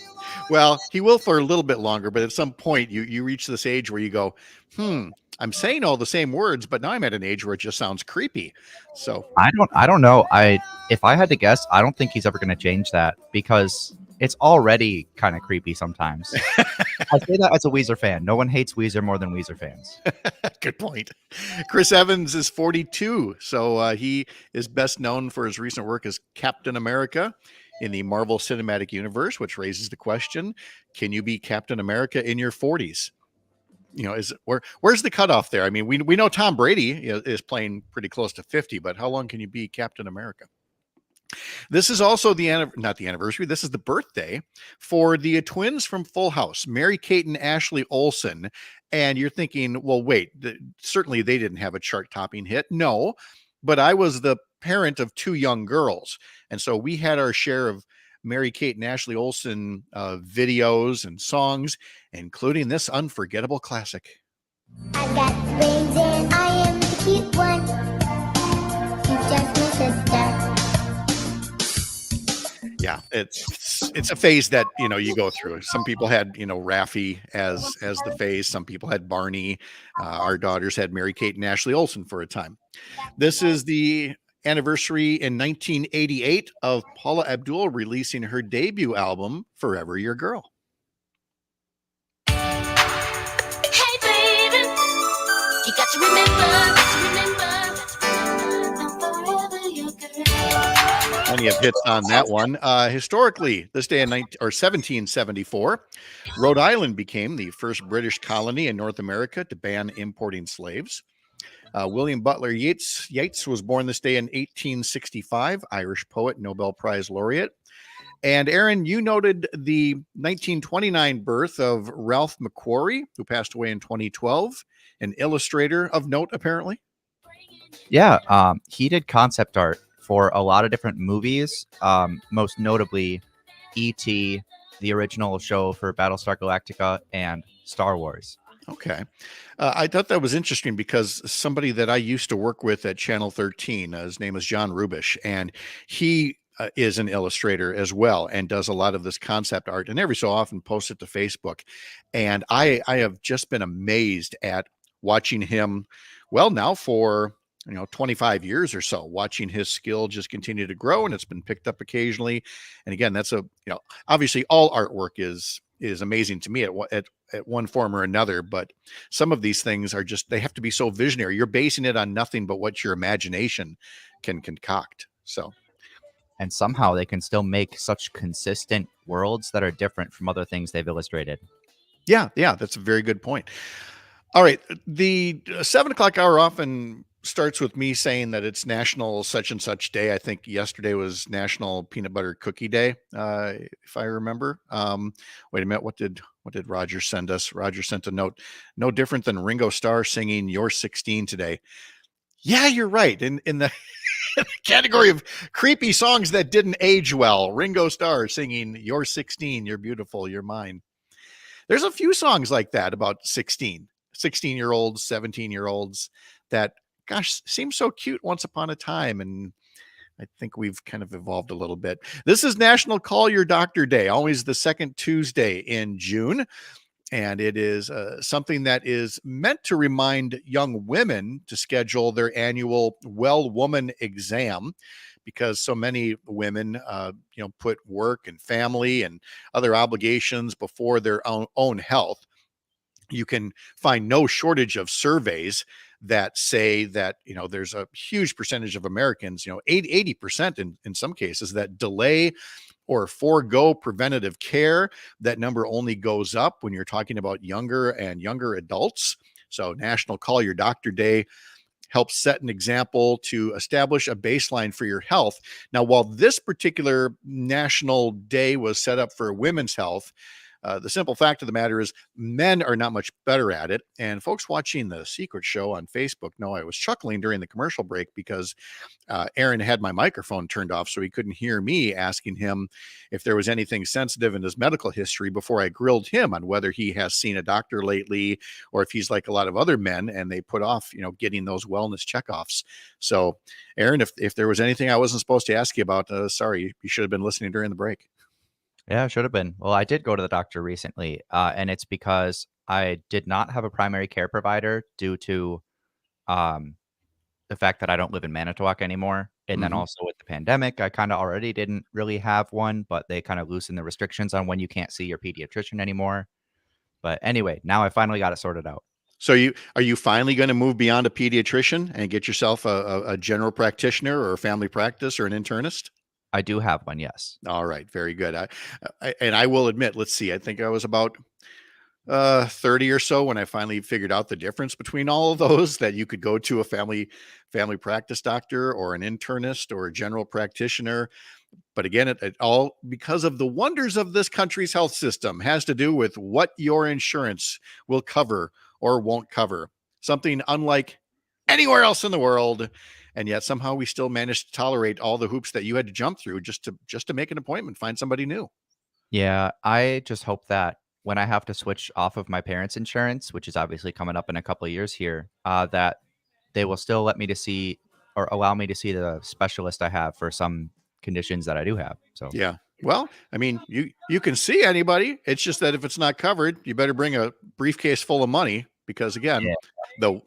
Well, he will for a little bit longer, but at some point you reach this age where you go, I'm saying all the same words, but now I'm at an age where it just sounds creepy. So I don't know. If I had to guess, I don't think he's ever going to change that because it's already kind of creepy sometimes. I say that as a Weezer fan. No one hates Weezer more than Weezer fans. Good point. Chris Evans is 42, so he is best known for his recent work as Captain America in the Marvel Cinematic Universe, which raises the question, can you be Captain America in your 40s? You know, where's the cutoff there? I mean, we know Tom Brady is playing pretty close to 50, but how long can you be Captain America? This is also not the anniversary. This is the birthday for the twins from Full House, Mary-Kate and Ashley Olsen. And you're thinking, well, wait, certainly they didn't have a chart-topping hit. No, but I was the parent of two young girls. And so we had our share of Mary-Kate and Ashley Olsen videos and songs, including this unforgettable classic. I've got brains and I am the cute one. She's just my sister. Yeah, it's a phase that, you go through. Some people had, Raffi as the phase. Some people had Barney. Our daughters had Mary-Kate and Ashley Olsen for a time. This is the anniversary in 1988 of Paula Abdul releasing her debut album, Forever Your Girl. Hey baby, you got to remember, forever your girl. Plenty of hits on that one. Historically, this day in 1774, Rhode Island became the first British colony in North America to ban importing slaves. William Butler Yeats was born this day in 1865, Irish poet, Nobel Prize laureate. And Aaron, you noted the 1929 birth of Ralph McQuarrie, who passed away in 2012, an illustrator of note, apparently. Yeah, he did concept art for a lot of different movies, most notably E.T., the original show for Battlestar Galactica, and Star Wars. Okay. I thought that was interesting because somebody that I used to work with at Channel 13, his name is John Rubish, and he is an illustrator as well and does a lot of this concept art and every so often posts it to Facebook. And I have just been amazed at watching him, well, now for 25 years or so, watching his skill just continue to grow, and it's been picked up occasionally. And again, that's obviously all artwork is amazing to me at one form or another, but some of these things are just, they have to be so visionary. You're basing it on nothing but what your imagination can concoct. So, and somehow they can still make such consistent worlds that are different from other things they've illustrated. Yeah, that's a very good point. All right, the 7 o'clock hour often starts with me saying that it's National such and such day. I think yesterday was National Peanut Butter Cookie Day, if I remember. Wait a minute, what did Roger send us? Roger sent a note, no different than Ringo Starr singing "You're 16" today. Yeah, you're right. In the category of creepy songs that didn't age well, Ringo Starr singing "You're 16, you're beautiful, you're mine." There's a few songs like that about 16-year-olds, 17-year-olds that, gosh, seems so cute once upon a time. And I think we've kind of evolved a little bit. This is National Call Your Doctor Day, always the second Tuesday in June. And it is something that is meant to remind young women to schedule their annual Well Woman exam, because so many women, put work and family and other obligations before their own health. You can find no shortage of surveys that say that, there's a huge percentage of Americans, 80% in some cases, that delay or forego preventative care. That number only goes up when you're talking about younger and younger adults. So National Call Your Doctor Day helps set an example to establish a baseline for your health. Now, while this particular national day was set up for women's health, the simple fact of the matter is men are not much better at it. And folks watching The Secret Show on Facebook know I was chuckling during the commercial break because Aaron had my microphone turned off, so he couldn't hear me asking him if there was anything sensitive in his medical history before I grilled him on whether he has seen a doctor lately or if he's like a lot of other men and they put off, getting those wellness checkoffs. So, Aaron, if there was anything I wasn't supposed to ask you about, sorry, you should have been listening during the break. Yeah, should have been. Well, I did go to the doctor recently, and it's because I did not have a primary care provider due to um, the fact that I don't live in Manitowoc anymore. And then Mhm. also with the pandemic, I kind of already didn't really have one, but they kind of loosened the restrictions on when you can't see your pediatrician anymore. But anyway, now I finally got it sorted out. So are you finally going to move beyond a pediatrician and get yourself a general practitioner or a family practice or an internist? I do have one, yes. All right, very good. I will admit, let's see, I think I was about 30 or so when I finally figured out the difference between all of those, that you could go to a family practice doctor or an internist or a general practitioner. But again, it all, because of the wonders of this country's health system, has to do with what your insurance will cover or won't cover. Something unlike anywhere else in the world. And yet somehow we still managed to tolerate all the hoops that you had to jump through just to make an appointment, find somebody new. Yeah, I just hope that when I have to switch off of my parents' insurance, which is obviously coming up in a couple of years here, that they will still let me to see or allow me to see the specialist I have for some conditions that I do have. So Yeah. Well, I mean, you can see anybody. It's just that if it's not covered, you better bring a briefcase full of money because again, yeah,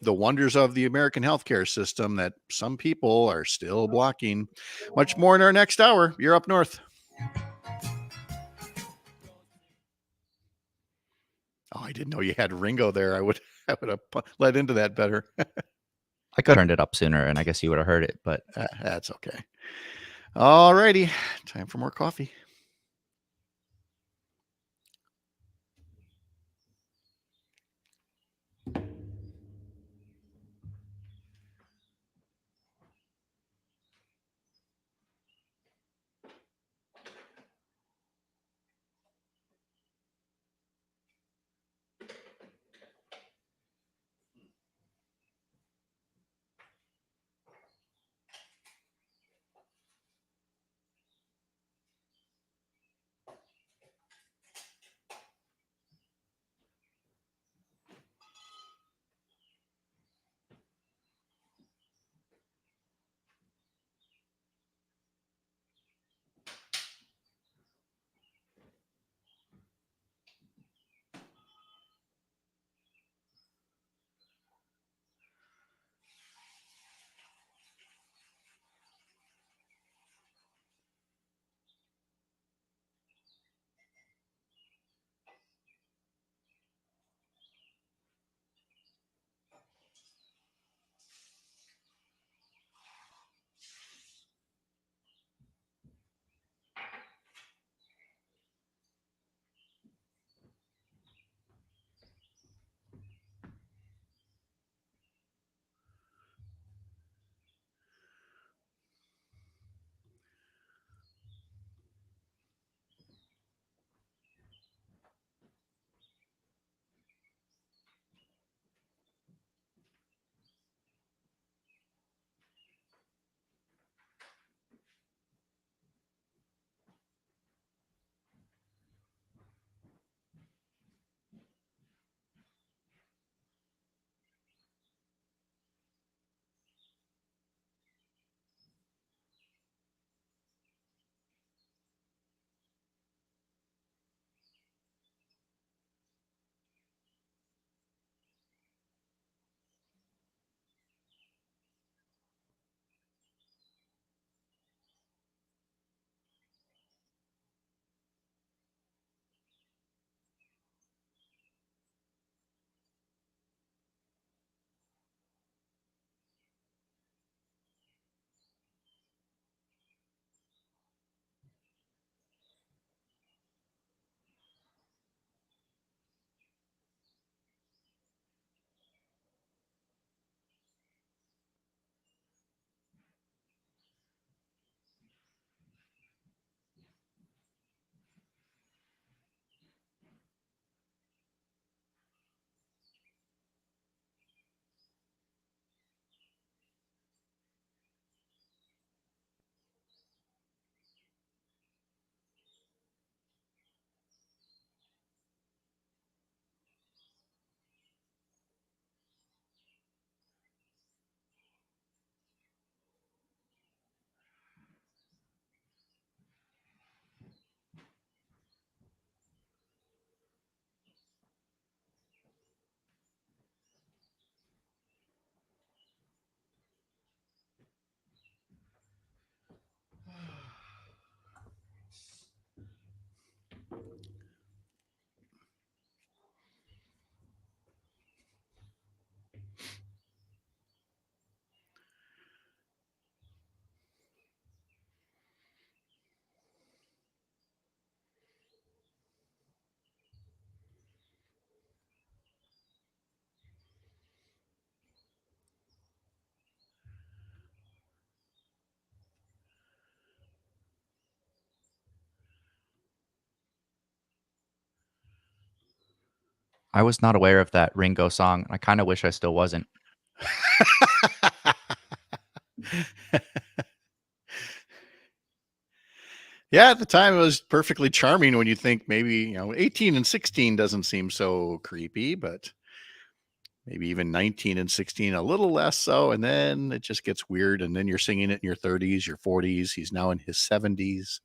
the wonders of the American healthcare system that some people are still blocking. Much more in our next hour. You're up north. Oh, I didn't know you had Ringo there. I would have let into that better. I could have turned it up sooner, and I guess you would have heard it. But That's okay. All righty. Time for more coffee. I was not aware of that Ringo song. I kind of wish I still wasn't. Yeah, at the time it was perfectly charming when you think maybe, 18 and 16 doesn't seem so creepy, but maybe even 19 and 16 a little less so. And then it just gets weird. And then you're singing it in your 30s, your 40s. He's now in his 70s.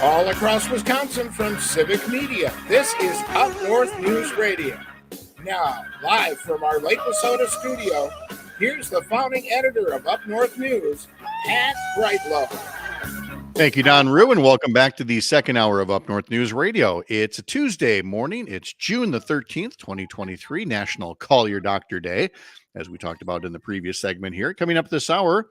All across Wisconsin from Civic Media, this is Up North News Radio. Now, live from our Lake Wasota studio, here's the founding editor of Up North News, Pat Brightlow. Thank you, Don Rue, and welcome back to the second hour of Up North News Radio. It's a Tuesday morning. It's June the 13th, 2023, National Call Your Doctor Day, as we talked about in the previous segment here. Coming up this hour,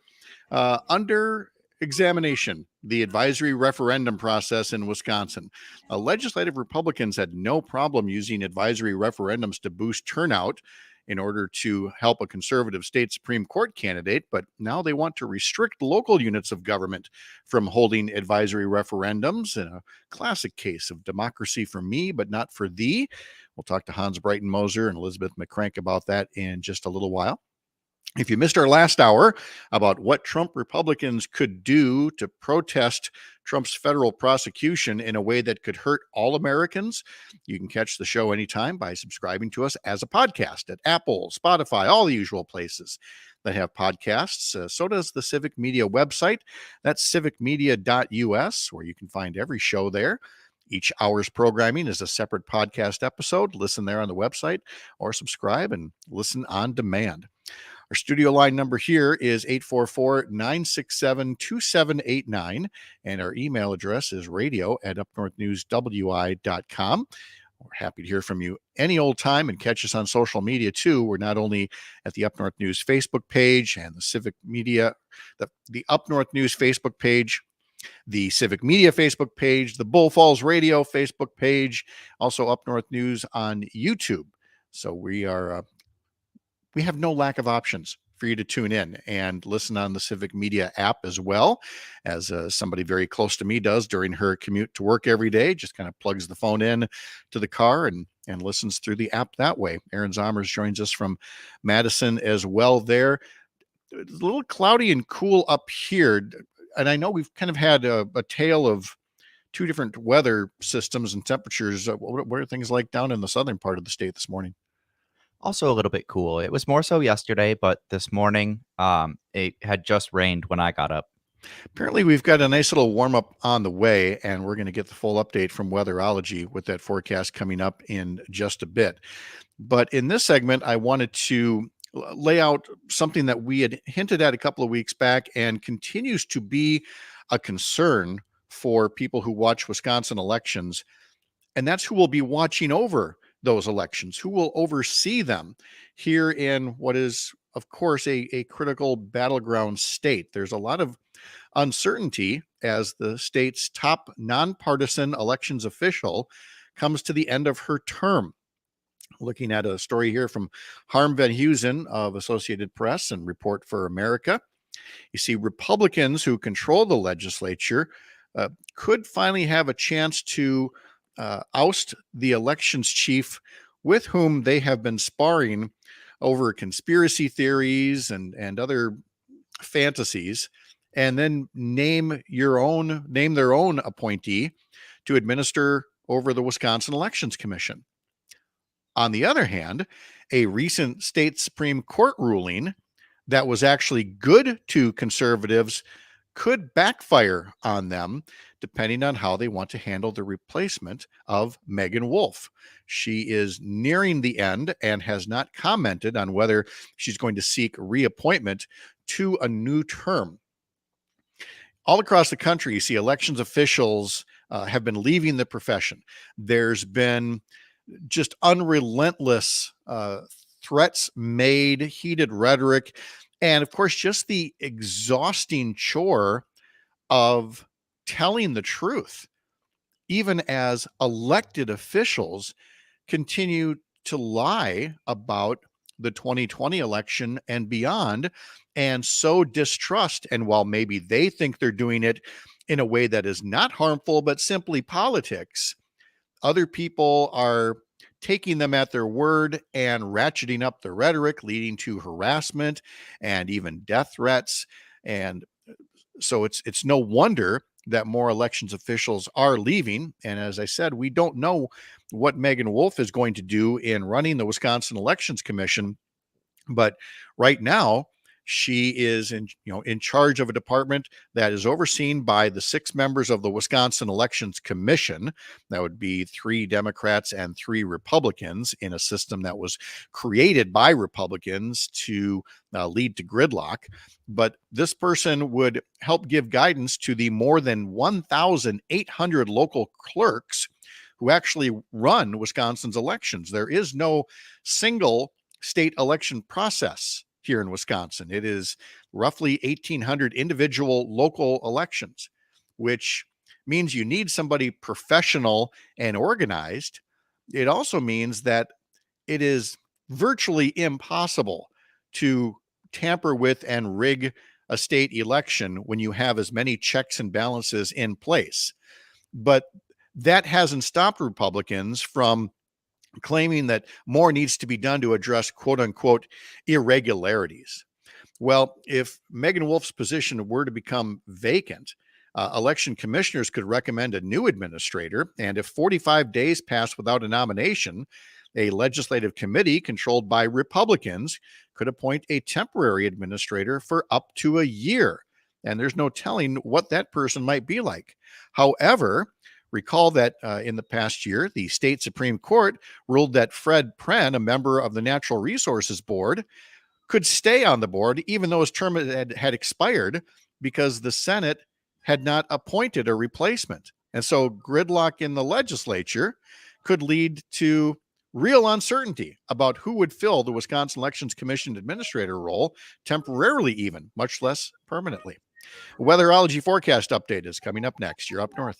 under examination, the advisory referendum process in Wisconsin. Legislative Republicans had no problem using advisory referendums to boost turnout in order to help a conservative state Supreme Court candidate, but now they want to restrict local units of government from holding advisory referendums in a classic case of democracy for me, but not for thee. We'll talk to Hans Breitenmoser and Elizabeth McCrank about that in just a little while. If you missed our last hour about what Trump Republicans could do to protest Trump's federal prosecution in a way that could hurt all Americans, you can catch the show anytime by subscribing to us as a podcast at Apple, Spotify, all the usual places that have podcasts. So does the Civic Media website. That's civicmedia.us, where you can find every show there. Each hour's programming is a separate podcast episode. Listen there on the website or subscribe and listen on demand. Our studio line number here is 844-967-2789, and our email address is radio@upnorthnewswi.com. We're happy to hear from you any old time and catch us on social media too. We're not only at the Up North News Facebook page and the Civic Media, the Up North News Facebook page, the Civic Media Facebook page, the Bull Falls Radio Facebook page, also Up North News on YouTube. So we have no lack of options for you to tune in and listen on the Civic Media app as well, as somebody very close to me does during her commute to work every day. Just kind of plugs the phone in to the car and listens through the app that way. Aaron Zomers joins us from Madison as well there. It's a little cloudy and cool up here. And I know we've kind of had a tale of two different weather systems and temperatures. What are things like down in the southern part of the state this morning? Also a little bit cool. It was more so yesterday, but this morning it had just rained when I got up. Apparently, we've got a nice little warm up on the way, and we're going to get the full update from Weatherology with that forecast coming up in just a bit. But in this segment, I wanted to lay out something that we had hinted at a couple of weeks back and continues to be a concern for people who watch Wisconsin elections. And that's who will be watching over those elections, who will oversee them here in what is, of course, a critical battleground state. There's a lot of uncertainty as the state's top nonpartisan elections official comes to the end of her term. Looking at a story here from Harm Van Heusen of Associated Press and Report for America. You see, Republicans who control the legislature could finally have a chance to oust the elections chief with whom they have been sparring over conspiracy theories and other fantasies, and then name their own appointee to administer over the Wisconsin Elections Commission. On the other hand, a recent state Supreme Court ruling that was actually good to conservatives could backfire on them, depending on how they want to handle the replacement of Megan Wolf. She is nearing the end and has not commented on whether she's going to seek reappointment to a new term. All across the country, you see elections officials have been leaving the profession. There's been just unrelentless threats made, heated rhetoric, and of course, just the exhausting chore of telling the truth, even as elected officials continue to lie about the 2020 election and beyond, and sow distrust. And while maybe they think they're doing it in a way that is not harmful, but simply politics, other people are taking them at their word and ratcheting up the rhetoric, leading to harassment and even death threats. And so it's no wonder that more elections officials are leaving. And as I said, we don't know what Megan Wolf is going to do in running the Wisconsin Elections Commission. But right now, she is in charge of a department that is overseen by the 6 members of the Wisconsin Elections Commission. That would be 3 Democrats and 3 Republicans in a system that was created by Republicans to lead to gridlock. But this person would help give guidance to the more than 1,800 local clerks who actually run Wisconsin's elections. There is no single state election process here in Wisconsin. It is roughly 1,800 individual local elections, which means you need somebody professional and organized. It also means that it is virtually impossible to tamper with and rig a state election when you have as many checks and balances in place. But that hasn't stopped Republicans from claiming that more needs to be done to address quote unquote irregularities. Well, if Megan Wolf's position were to become vacant, election commissioners could recommend a new administrator. And if 45 days pass without a nomination, a legislative committee controlled by Republicans could appoint a temporary administrator for up to a year. And there's no telling what that person might be like. However, recall that in the past year, the state Supreme Court ruled that Fred Pren, a member of the Natural Resources Board, could stay on the board even though his term had expired because the Senate had not appointed a replacement. And so gridlock in the legislature could lead to real uncertainty about who would fill the Wisconsin Elections Commission administrator role temporarily even, much less permanently. Weatherology forecast update is coming up next. You're up north.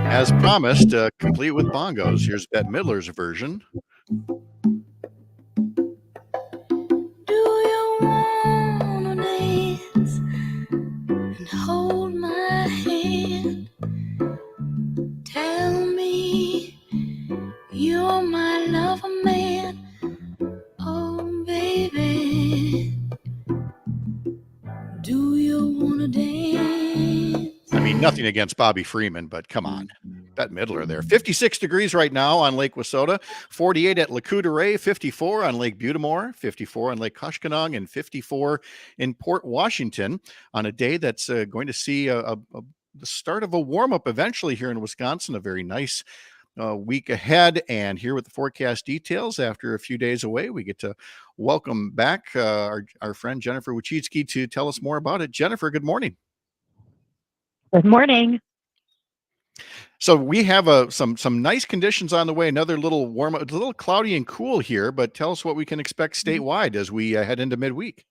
As promised, complete with bongos. Here's Bette Midler's version. Do you wanna dance and hold my hand? Tell me you're my lover man. Oh baby, do you wanna dance? I mean, nothing against Bobby Freeman, but come on. Bette Midler there. 56 degrees right now on Lake Wissota, 48 at Lac Courte Oreille, 54 on Lake Butamore, 54 on Lake Koshkonong, and 54 in Port Washington on a day that's going to see the start of a warm-up eventually here in Wisconsin. A very nice week ahead. And here with the forecast details, after a few days away, we get to welcome back our friend Jennifer Wachitsky to tell us more about it. Jennifer, good morning. Good morning. So we have some nice conditions on the way. Another little warm, a little cloudy and cool here, but tell us what we can expect statewide as we head into midweek.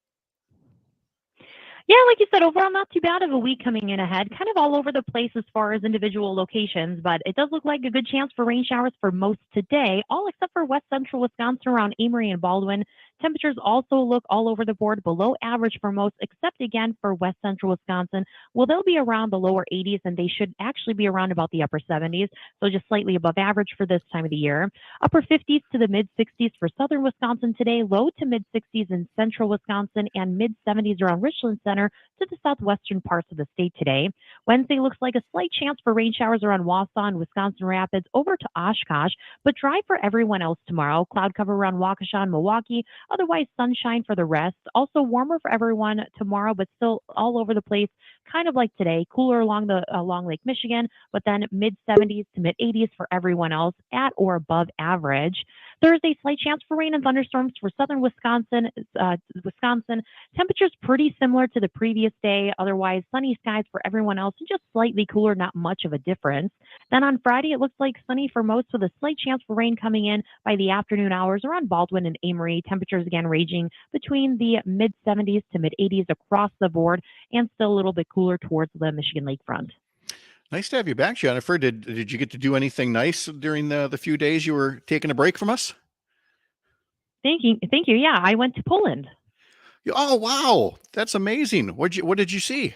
Yeah, like you said, overall not too bad of a week coming in ahead. Kind of all over the place as far as individual locations, but it does look like a good chance for rain showers for most today, all except for west central Wisconsin around Amory and Baldwin. Temperatures also look all over the board below average for most, except again for west central Wisconsin. Well, they'll be around the lower 80s, and they should actually be around about the upper 70s, so just slightly above average for this time of the year. Upper 50s to the mid 60s for southern Wisconsin today, low to mid 60s in central Wisconsin, and mid 70s around Richland Center to the southwestern parts of the state today. Wednesday looks like a slight chance for rain showers around Wausau and Wisconsin Rapids over to Oshkosh, but dry for everyone else tomorrow. Cloud cover around Waukesha and Milwaukee, otherwise sunshine for the rest. Also warmer for everyone tomorrow, but still all over the place, kind of like today. Cooler along Lake Michigan, but then mid 70s to mid 80s for everyone else, at or above average. Thursday, slight chance for rain and thunderstorms for southern Wisconsin. Temperatures pretty similar to the previous day. Otherwise, sunny skies for everyone else and just slightly cooler, not much of a difference. Then on Friday, it looks like sunny for most with a slight chance for rain coming in by the afternoon hours around Baldwin and Amory. Temperatures again ranging between the mid 70s to mid 80s across the board, and still a little bit cooler towards the Michigan lakefront. Nice to have you back, Jennifer. Did you get to do anything nice during the few days you were taking a break from us? Thank you. Yeah, I went to Poland. Oh, wow. That's amazing. What did you see?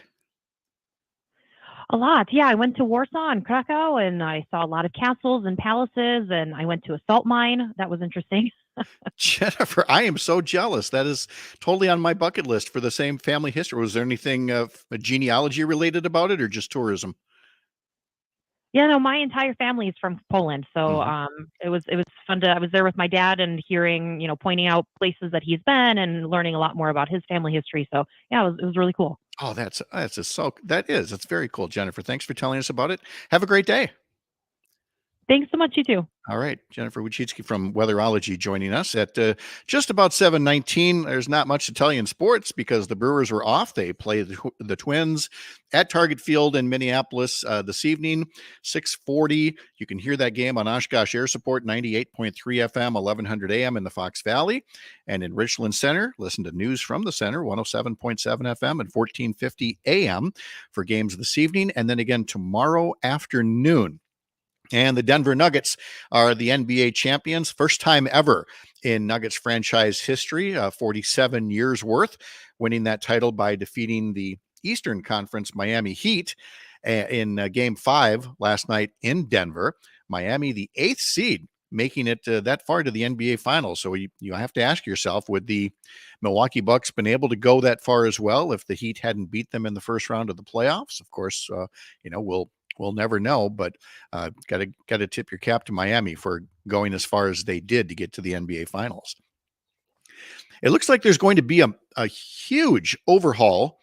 A lot. Yeah, I went to Warsaw and Krakow, and I saw a lot of castles and palaces, and I went to a salt mine. That was interesting. Jennifer, I am so jealous. That is totally on my bucket list for the same family history. Was there anything genealogy related about it, or just tourism? Yeah, no, my entire family is from Poland, so it was fun to. I was there with my dad and hearing, pointing out places that he's been and learning a lot more about his family history. So yeah, it was really cool. Oh, it's very cool, Jennifer. Thanks for telling us about it. Have a great day. Thanks so much. You too. All right, Jennifer Wachitsky from Weatherology joining us at just about 7:19. There's not much to tell you in sports because the Brewers were off. They play the Twins at Target Field in Minneapolis this evening, 6:40. You can hear that game on Oshkosh Air Support, 98.3 FM, 1100 AM in the Fox Valley. And in Richland Center, listen to News from the Center, 107.7 FM and 1450 AM for games this evening. And then again tomorrow afternoon. And the Denver Nuggets are the NBA champions, first time ever in Nuggets franchise history, 47 years worth, winning that title by defeating the Eastern Conference Miami Heat in Game 5 last night in Denver. Miami, the 8th seed, making it that far to the NBA Finals. So you have to ask yourself, would the Milwaukee Bucks been able to go that far as well if the Heat hadn't beat them in the first round of the playoffs? Of course, we'll never know, but got to tip your cap to Miami for going as far as they did to get to the NBA Finals. It looks like there's going to be a huge overhaul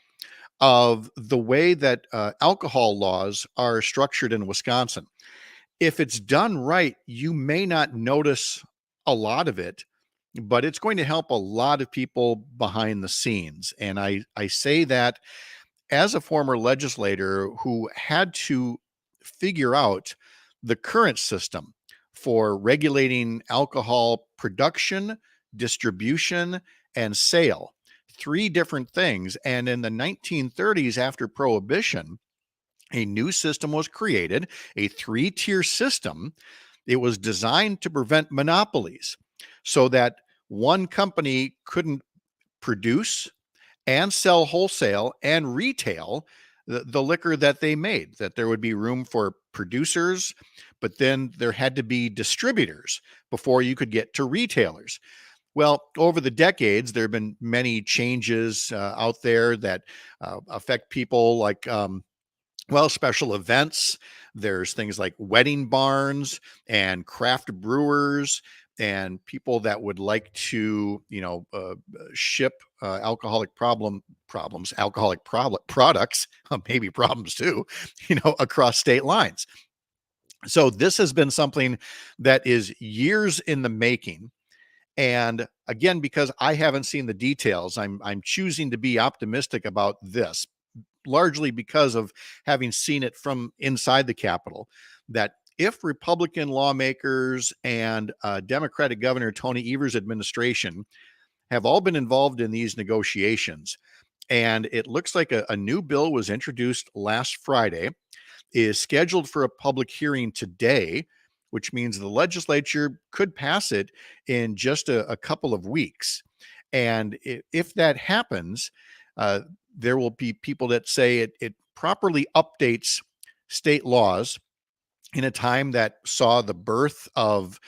of the way that alcohol laws are structured in Wisconsin. If it's done right, you may not notice a lot of it, but it's going to help a lot of people behind the scenes. And I say that as a former legislator who had to figure out the current system for regulating alcohol production, distribution, and sale. three different things. And in the 1930s, after Prohibition, a new system was created, a three-tier system. It was designed to prevent monopolies so that one company couldn't produce and sell wholesale and retail the liquor that they made, that there would be room for producers, but then there had to be distributors before you could get to retailers. Well, over the decades, there have been many changes out there that affect people, like special events. There's things like wedding barns and craft brewers and people that would like to, ship alcoholic products, maybe problems too, across state lines. So this has been something that is years in the making. And again, because I haven't seen the details, I'm choosing to be optimistic about this, largely because of having seen it from inside the Capitol, that if Republican lawmakers and Democratic Governor Tony Evers' administration have all been involved in these negotiations, and it looks like a new bill was introduced last Friday, is scheduled for a public hearing today, which means the legislature could pass it in just a couple of weeks. And if that happens, there will be people that say it properly updates state laws in a time that saw the birth of,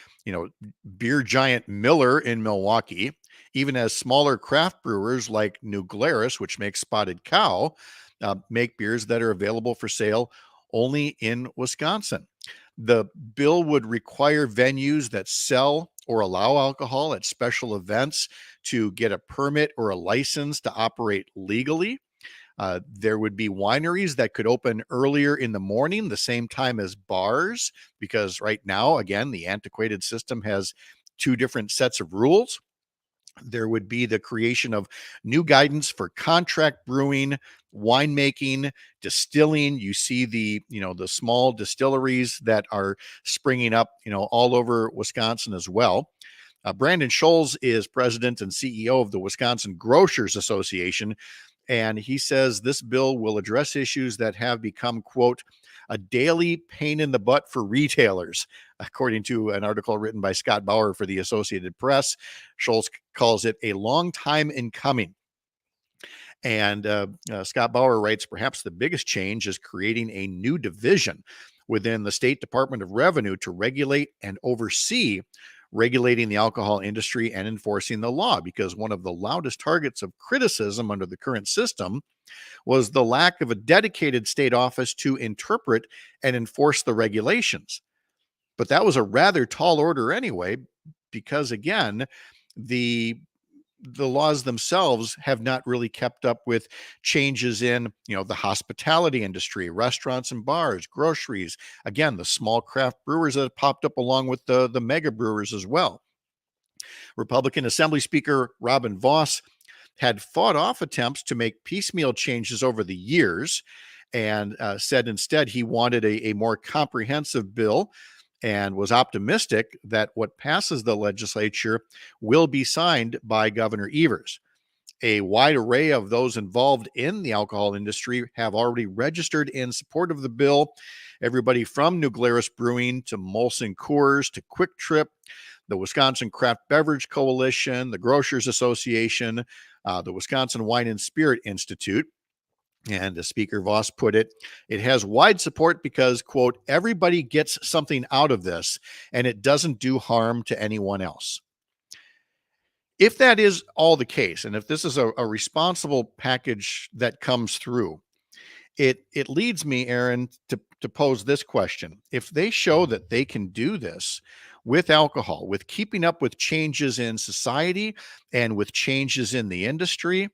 beer giant Miller in Milwaukee, even as smaller craft brewers like New Glarus, which makes Spotted Cow, make beers that are available for sale only in Wisconsin. The bill would require venues that sell or allow alcohol at special events to get a permit or a license to operate legally. There would be wineries that could open earlier in the morning, the same time as bars, because right now, again, the antiquated system has two different sets of rules. There would be the creation of new guidance for contract brewing, winemaking, distilling. You see the small distilleries that are springing up, all over Wisconsin as well. Brandon Scholes is president and CEO of the Wisconsin Grocers Association, and he says this bill will address issues that have become, quote, a daily pain in the butt for retailers, according to an article written by Scott Bauer for the Associated Press. Scholes calls it a long time in coming. And Scott Bauer writes, perhaps the biggest change is creating a new division within the State Department of Revenue to regulate and oversee regulating the alcohol industry and enforcing the law, because one of the loudest targets of criticism under the current system was the lack of a dedicated state office to interpret and enforce the regulations. But that was a rather tall order anyway, because again, the laws themselves have not really kept up with changes in, the hospitality industry, restaurants and bars, groceries, again, the small craft brewers that have popped up along with the mega brewers as well. Republican Assembly Speaker Robin Vos had fought off attempts to make piecemeal changes over the years and said instead he wanted a more comprehensive bill, and was optimistic that what passes the legislature will be signed by Governor Evers. A wide array of those involved in the alcohol industry have already registered in support of the bill. Everybody from New Glarus Brewing to Molson Coors to Quick Trip, the Wisconsin Craft Beverage Coalition, the Grocers Association, the Wisconsin Wine and Spirit Institute. And as Speaker Vos put it, it has wide support because, quote, everybody gets something out of this and it doesn't do harm to anyone else. If that is all the case, and if this is a responsible package that comes through, it leads me, Aaron, to pose this question. If they show that they can do this with alcohol, with keeping up with changes in society and with changes in the industry,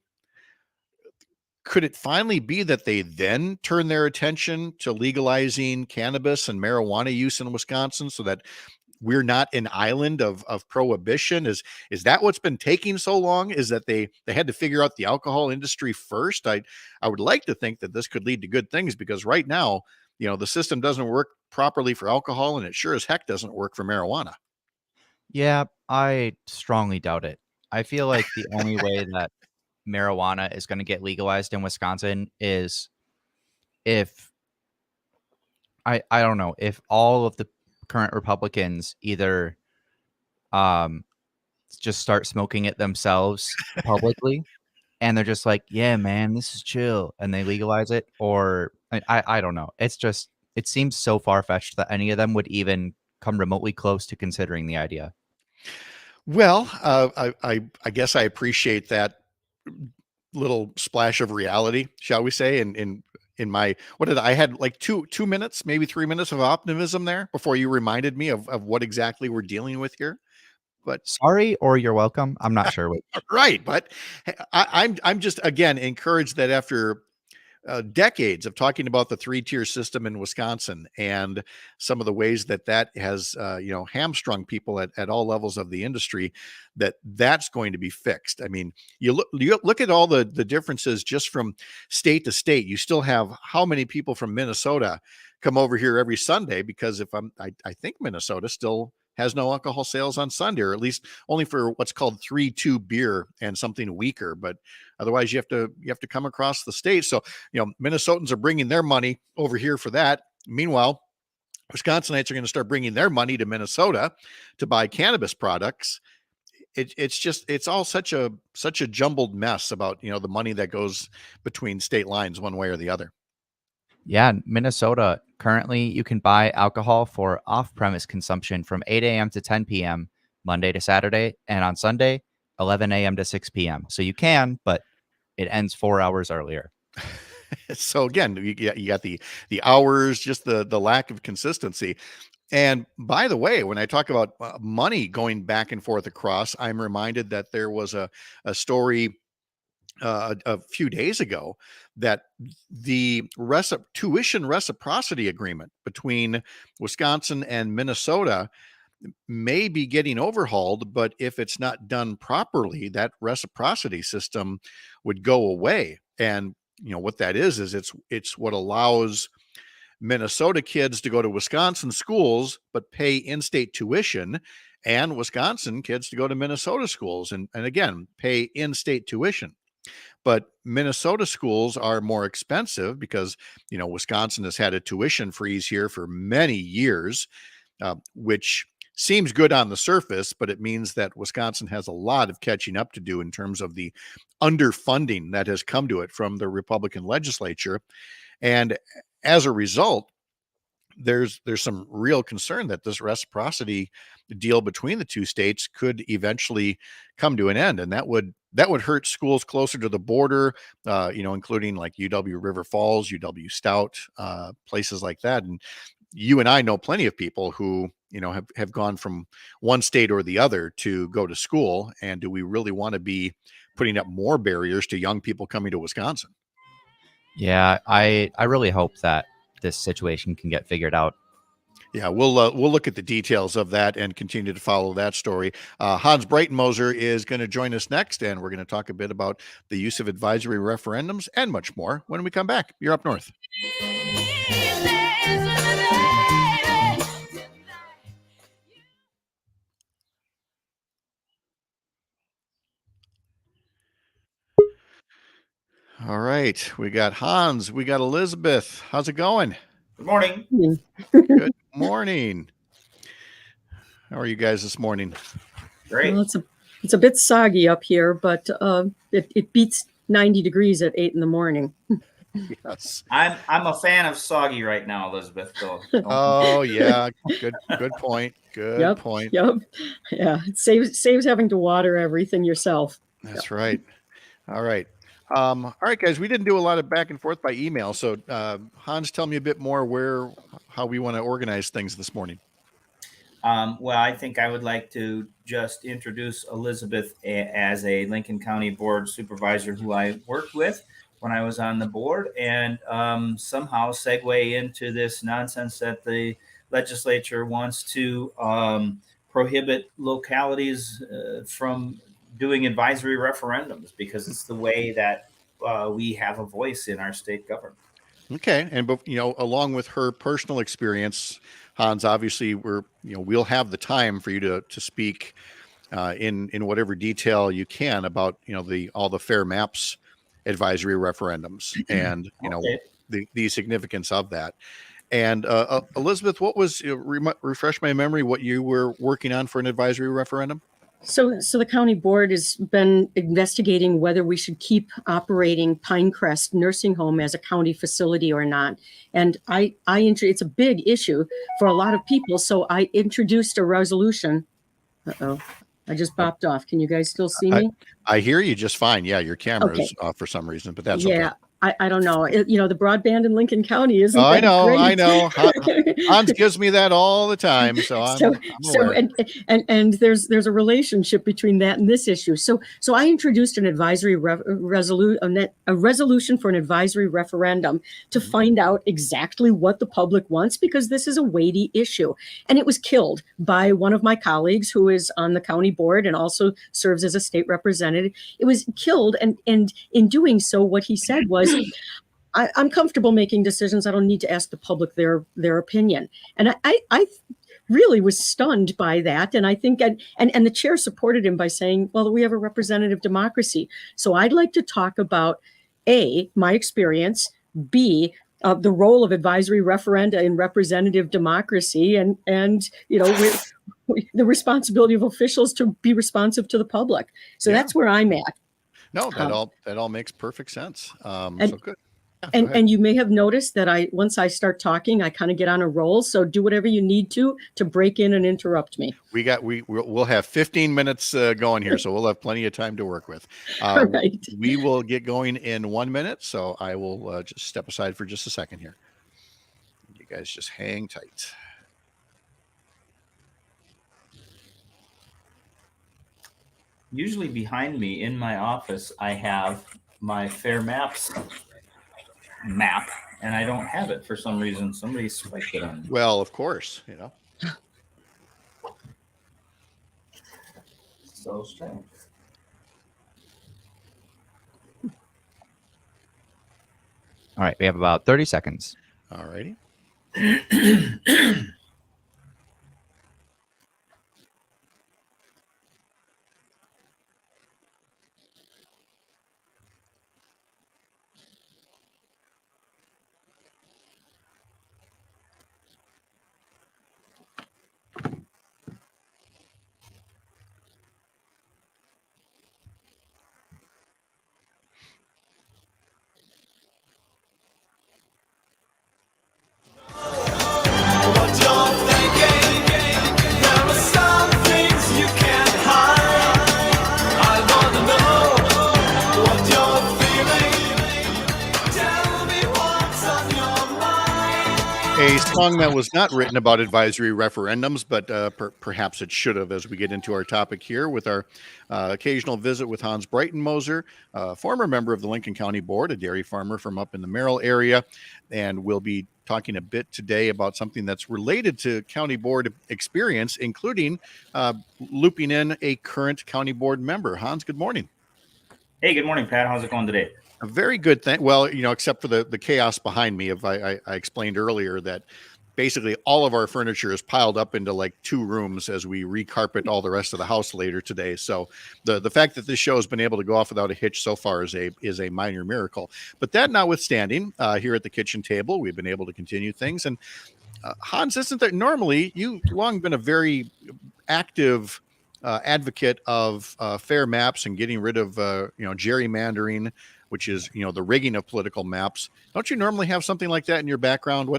could it finally be that they then turn their attention to legalizing cannabis and marijuana use in Wisconsin so that we're not an island of prohibition? Is that what's been taking so long? Is that they had to figure out the alcohol industry first? I would like to think that this could lead to good things, because right now, the system doesn't work properly for alcohol, and it sure as heck doesn't work for marijuana. Yeah, I strongly doubt it. I feel like the only way that marijuana is going to get legalized in Wisconsin is if I don't know, if all of the current Republicans either just start smoking it themselves publicly and they're just like, yeah, man, this is chill, and they legalize it, or I don't know. It's just, it seems so far-fetched that any of them would even come remotely close to considering the idea. Well, I guess I appreciate that little splash of reality, shall we say, in my, what did I had like 2 minutes, maybe 3 minutes of optimism there before you reminded me of what exactly we're dealing with here. But Sorry, or you're welcome. I'm not sure which. right, but I'm just again encouraged that after decades of talking about the three-tier system in Wisconsin and some of the ways that has hamstrung people at all levels of the industry, that's going to be fixed. I mean, you look at all the differences just from state to state. You still have how many people from Minnesota come over here every Sunday, because I think Minnesota still has no alcohol sales on Sunday, or at least only for what's called 3-2 beer and something weaker. But otherwise, you have to come across the state. So, Minnesotans are bringing their money over here for that. Meanwhile, Wisconsinites are going to start bringing their money to Minnesota to buy cannabis products. It's all such a jumbled mess about, the money that goes between state lines one way or the other. Yeah, Minnesota, currently you can buy alcohol for off-premise consumption from 8 a.m. to 10 p.m. Monday to Saturday, and on Sunday, 11 a.m. to 6 p.m. So you can, but it ends 4 hours earlier. So again, you got the hours, just the lack of consistency. And by the way, when I talk about money going back and forth across, I'm reminded that there was a story a few days ago that the tuition reciprocity agreement between Wisconsin and Minnesota may be getting overhauled, but if it's not done properly, that reciprocity system would go away. And what that is it's what allows Minnesota kids to go to Wisconsin schools but pay in-state tuition, and Wisconsin kids to go to Minnesota schools and again pay in-state tuition. But Minnesota schools are more expensive because, Wisconsin has had a tuition freeze here for many years, which seems good on the surface, but it means that Wisconsin has a lot of catching up to do in terms of the underfunding that has come to it from the Republican legislature. And as a result, there's some real concern that this reciprocity deal between the two states could eventually come to an end, and that would hurt schools closer to the border, including like UW River Falls, UW Stout, places like that. And you and I know plenty of people who have gone from one state or the other to go to school. And do we really want to be putting up more barriers to young people coming to Wisconsin? Yeah, I really hope that this situation can get figured out. Yeah, we'll look at the details of that and continue to follow that story. Hans Breitenmoser is going to join us next, and we're going to talk a bit about the use of advisory referendums and much more when we come back. You're Up North. All right, we got Hans, we got Elizabeth. How's it going? Good morning. Good morning. How are you guys this morning? Great. Well, it's a bit soggy up here, but it beats 90 degrees at 8 in the morning. Yes. I'm a fan of soggy right now, Elizabeth. So Oh yeah, good point. Good point. Yep. Yeah, it saves having to water everything yourself. That's right. All right. All right, guys, we didn't do a lot of back and forth by email. So Hans, tell me a bit more how we want to organize things this morning. Well, I think I would like to just introduce Elizabeth as a Lincoln County Board Supervisor who I worked with when I was on the board, and somehow segue into this nonsense that the legislature wants to prohibit localities from doing advisory referendums, because it's the way that we have a voice in our state government. Okay, and along with her personal experience, Hans, obviously we'll have the time for you to speak in whatever detail you can about all the fair maps advisory referendums and the significance of that. And Elizabeth, what was refresh my memory what you were working on for an advisory referendum? So the county board has been investigating whether we should keep operating Pinecrest Nursing Home as a county facility or not. And it's a big issue for a lot of people. So I introduced a resolution. Uh-oh, I just popped off. Can you guys still see me? I hear you just fine. Yeah, your camera is off for some reason, but that's okay. I don't know. The broadband in Lincoln County isn't. I know. Hans gives me that all the time. So I'm aware. And there's a relationship between that and this issue. So I introduced an advisory resolution for an advisory referendum to find out exactly what the public wants, because this is a weighty issue. And it was killed by one of my colleagues who is on the county board and also serves as a state representative. It was killed, and in doing so, what he said was, I'm comfortable making decisions. I don't need to ask the public their opinion. And I really was stunned by that. And I think, and the chair supported him by saying, well, we have a representative democracy. So I'd like to talk about A, my experience, B, the role of advisory referenda in representative democracy, and the responsibility of officials to be responsive to the public. So that's where I'm at. No, that all makes perfect sense. So good. Yeah, and you may have noticed that once I start talking, I kind of get on a roll. So do whatever you need to break in and interrupt me. We'll have 15 minutes going here, so we'll have plenty of time to work with. Right. We will get going in 1 minute, so I will just step aside for just a second here. You guys just hang tight. Usually behind me in my office, I have my Fair Maps map, and I don't have it for some reason. Somebody spiked it on me. Well, of course, So strange. All right, we have about 30 seconds. All righty. A song that was not written about advisory referendums, but perhaps it should have, as we get into our topic here with our occasional visit with Hans Breitenmoser, former member of the Lincoln County Board, a dairy farmer from up in the Merrill area. And we'll be talking a bit today about something that's related to county board experience, including looping in a current county board member. Hans, good morning. Hey, good morning, Pat. How's it going today? A very good thing. Well, except for the chaos behind me. I explained earlier that basically all of our furniture is piled up into like 2 rooms as we recarpet all the rest of the house later today. So the fact that this show has been able to go off without a hitch so far is a minor miracle. But that notwithstanding, here at the kitchen table, we've been able to continue things. And Hans, isn't that normally you've long been a very active advocate of fair maps and getting rid of gerrymandering, which is the rigging of political maps. Don't you normally have something like that in your background?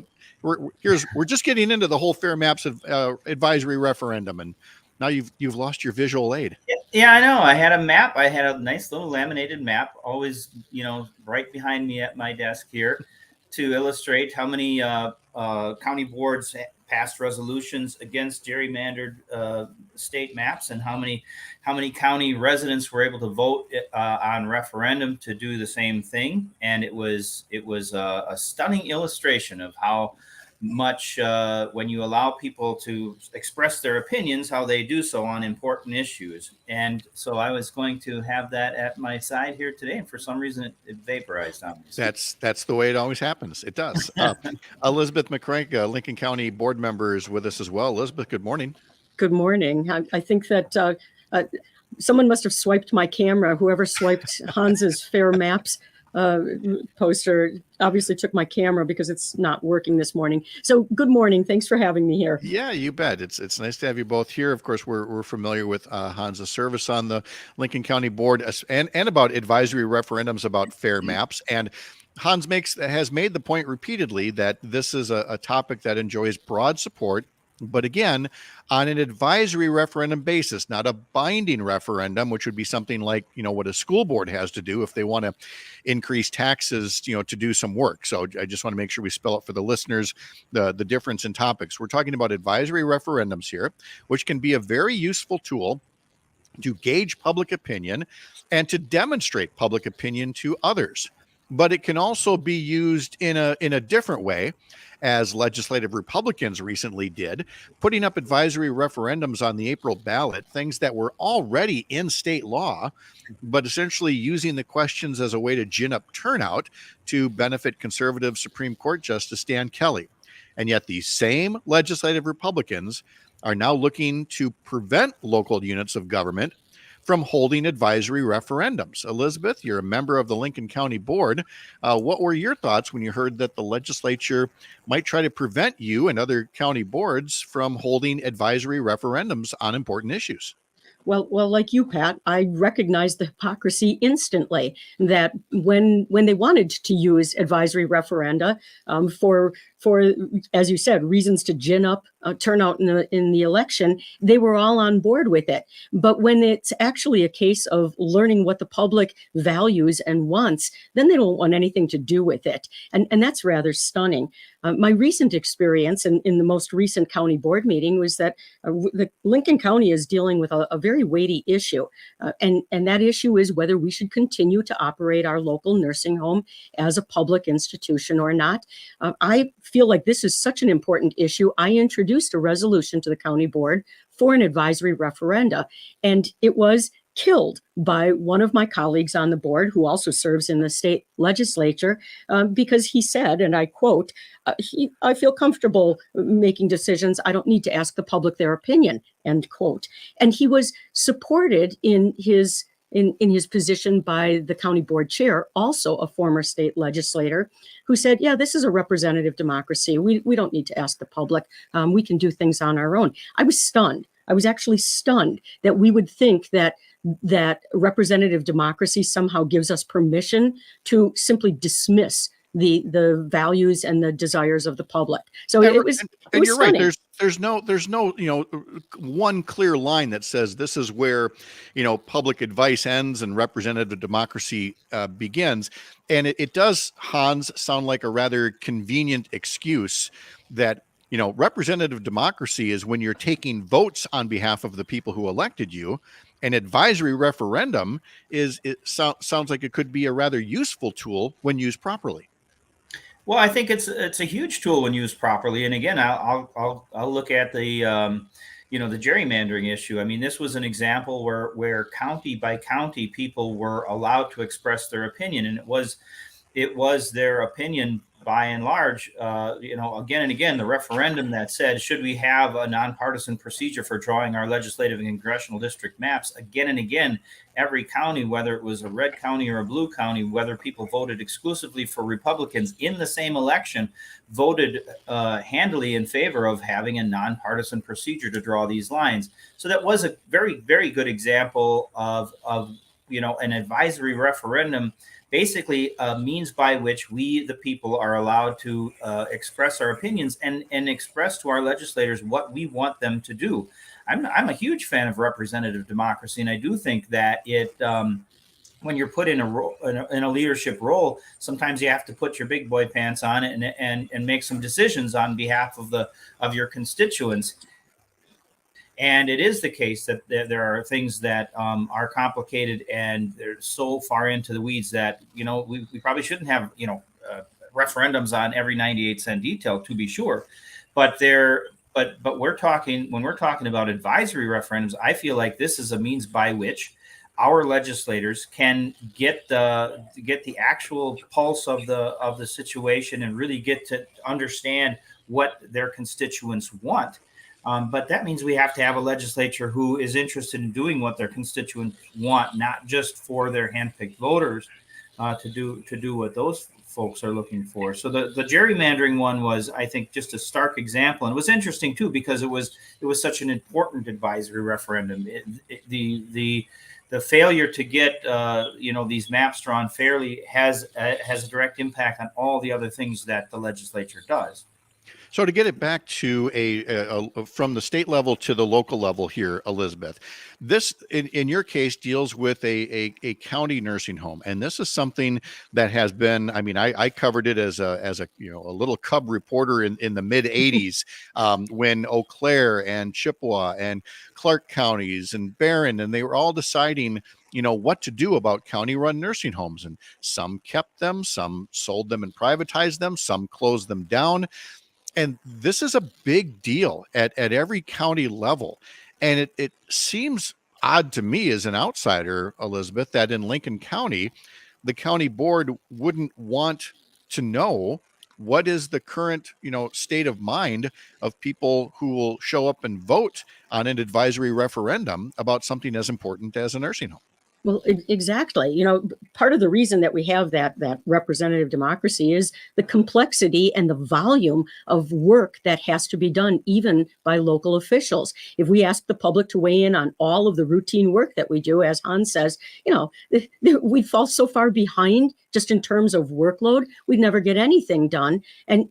We're just getting into the whole fair maps advisory referendum, and now you've lost your visual aid. Yeah, I know. I had a map. I had a nice little laminated map, always right behind me at my desk here, to illustrate how many county boards passed resolutions against gerrymandered state maps, and how many county residents were able to vote on referendum to do the same thing. And it was a stunning illustration of how much when you allow people to express their opinions, how they do so on important issues. And so I was going to have that at my side here today, and for some reason it vaporized on me. That's the way it always happens. It does. Elizabeth McCrank, Lincoln County board member, is with us as well. Elizabeth, good morning. Good morning. I think that Someone must have swiped my camera. Whoever swiped Hans's Fair Maps poster obviously took my camera because it's not working this morning. So good morning. Thanks for having me here. Yeah, you bet. It's nice to have you both here. Of course, we're familiar with Hans's service on the Lincoln County Board and about advisory referendums about fair maps. And Hans has made the point repeatedly that this is a topic that enjoys broad support. But again, on an advisory referendum basis, not a binding referendum, which would be something like, what a school board has to do if they want to increase taxes, to do some work. So I just want to make sure we spell out for the listeners the difference in topics. We're talking about advisory referendums here, which can be a very useful tool to gauge public opinion and to demonstrate public opinion to others. But it can also be used in a different way, as legislative Republicans recently did, putting up advisory referendums on the April ballot, things that were already in state law, but essentially using the questions as a way to gin up turnout to benefit conservative Supreme Court Justice Dan Kelly. And yet these same legislative Republicans are now looking to prevent local units of government from holding advisory referendums. Elizabeth, you're a member of the Lincoln County Board. What were your thoughts when you heard that the legislature might try to prevent you and other county boards from holding advisory referendums on important issues? Well, like you, Pat, I recognized the hypocrisy instantly that when they wanted to use advisory referenda for, as you said, reasons to gin up turnout in the election, they were all on board with it. But when it's actually a case of learning what the public values and wants, then they don't want anything to do with it. And that's rather stunning. My recent experience in the most recent county board meeting was that the Lincoln County is dealing with a very weighty issue. And that issue is whether we should continue to operate our local nursing home as a public institution or not. I feel like this is such an important issue. I introduced a resolution to the county board for an advisory referenda, and it was killed by one of my colleagues on the board who also serves in the state legislature because he said, and I quote, I feel comfortable making decisions. I don't need to ask the public their opinion, end quote. And he was supported in his position by the county board chair, also a former state legislator, who said, yeah, this is a representative democracy. We don't need to ask the public. We can do things on our own. I was stunned. I was actually stunned that we would think that representative democracy somehow gives us permission to simply dismiss the values and the desires of the public. So it was you're stunning. right. There's no one clear line that says this is where public advice ends and representative democracy begins. And it does, Hans, sound like a rather convenient excuse that representative democracy is when you're taking votes on behalf of the people who elected you. An advisory referendum sounds like it could be a rather useful tool when used properly. Well, I think it's a huge tool when used properly. And again, I'll look at the the gerrymandering issue. I mean, this was an example where county by county people were allowed to express their opinion, and it was their opinion by and large, again and again, the referendum that said, should we have a nonpartisan procedure for drawing our legislative and congressional district maps? Again and again, every county, whether it was a red county or a blue county, whether people voted exclusively for Republicans in the same election, voted handily in favor of having a nonpartisan procedure to draw these lines. So that was a very, very good example of an advisory referendum, basically a means by which we, the people, are allowed to express our opinions and express to our legislators what we want them to do. I'm a huge fan of representative democracy, and I do think that it, when you're put in a leadership role, sometimes you have to put your big boy pants on and make some decisions on behalf of your constituents. And it is the case that there are things that are complicated and they're so far into the weeds that, we probably shouldn't have, referendums on every 98-cent detail, to be sure. But when we're talking about advisory referendums, I feel like this is a means by which our legislators can get the actual pulse of the situation and really get to understand what their constituents want. But that means we have to have a legislature who is interested in doing what their constituents want, not just for their handpicked voters to do what those folks are looking for. So the gerrymandering one was, I think, just a stark example, and it was interesting too because it was such an important advisory referendum. The failure to get these maps drawn fairly has a direct impact on all the other things that the legislature does. So to get it back to from the state level to the local level here, Elizabeth, this in your case deals with a county nursing home, and this is something that has been. I mean, I covered it as a little cub reporter in the mid '80s when Eau Claire and Chippewa and Clark counties and Barron, and they were all deciding what to do about county-run nursing homes, and some kept them, some sold them and privatized them, some closed them down. And this is a big deal at every county level. And it seems odd to me as an outsider, Elizabeth, that in Lincoln County, the county board wouldn't want to know what is the current, state of mind of people who will show up and vote on an advisory referendum about something as important as a nursing home. Well, exactly. Part of the reason that we have that representative democracy is the complexity and the volume of work that has to be done, even by local officials. If we ask the public to weigh in on all of the routine work that we do, as Hans says, we fall so far behind just in terms of workload, we'd never get anything done. And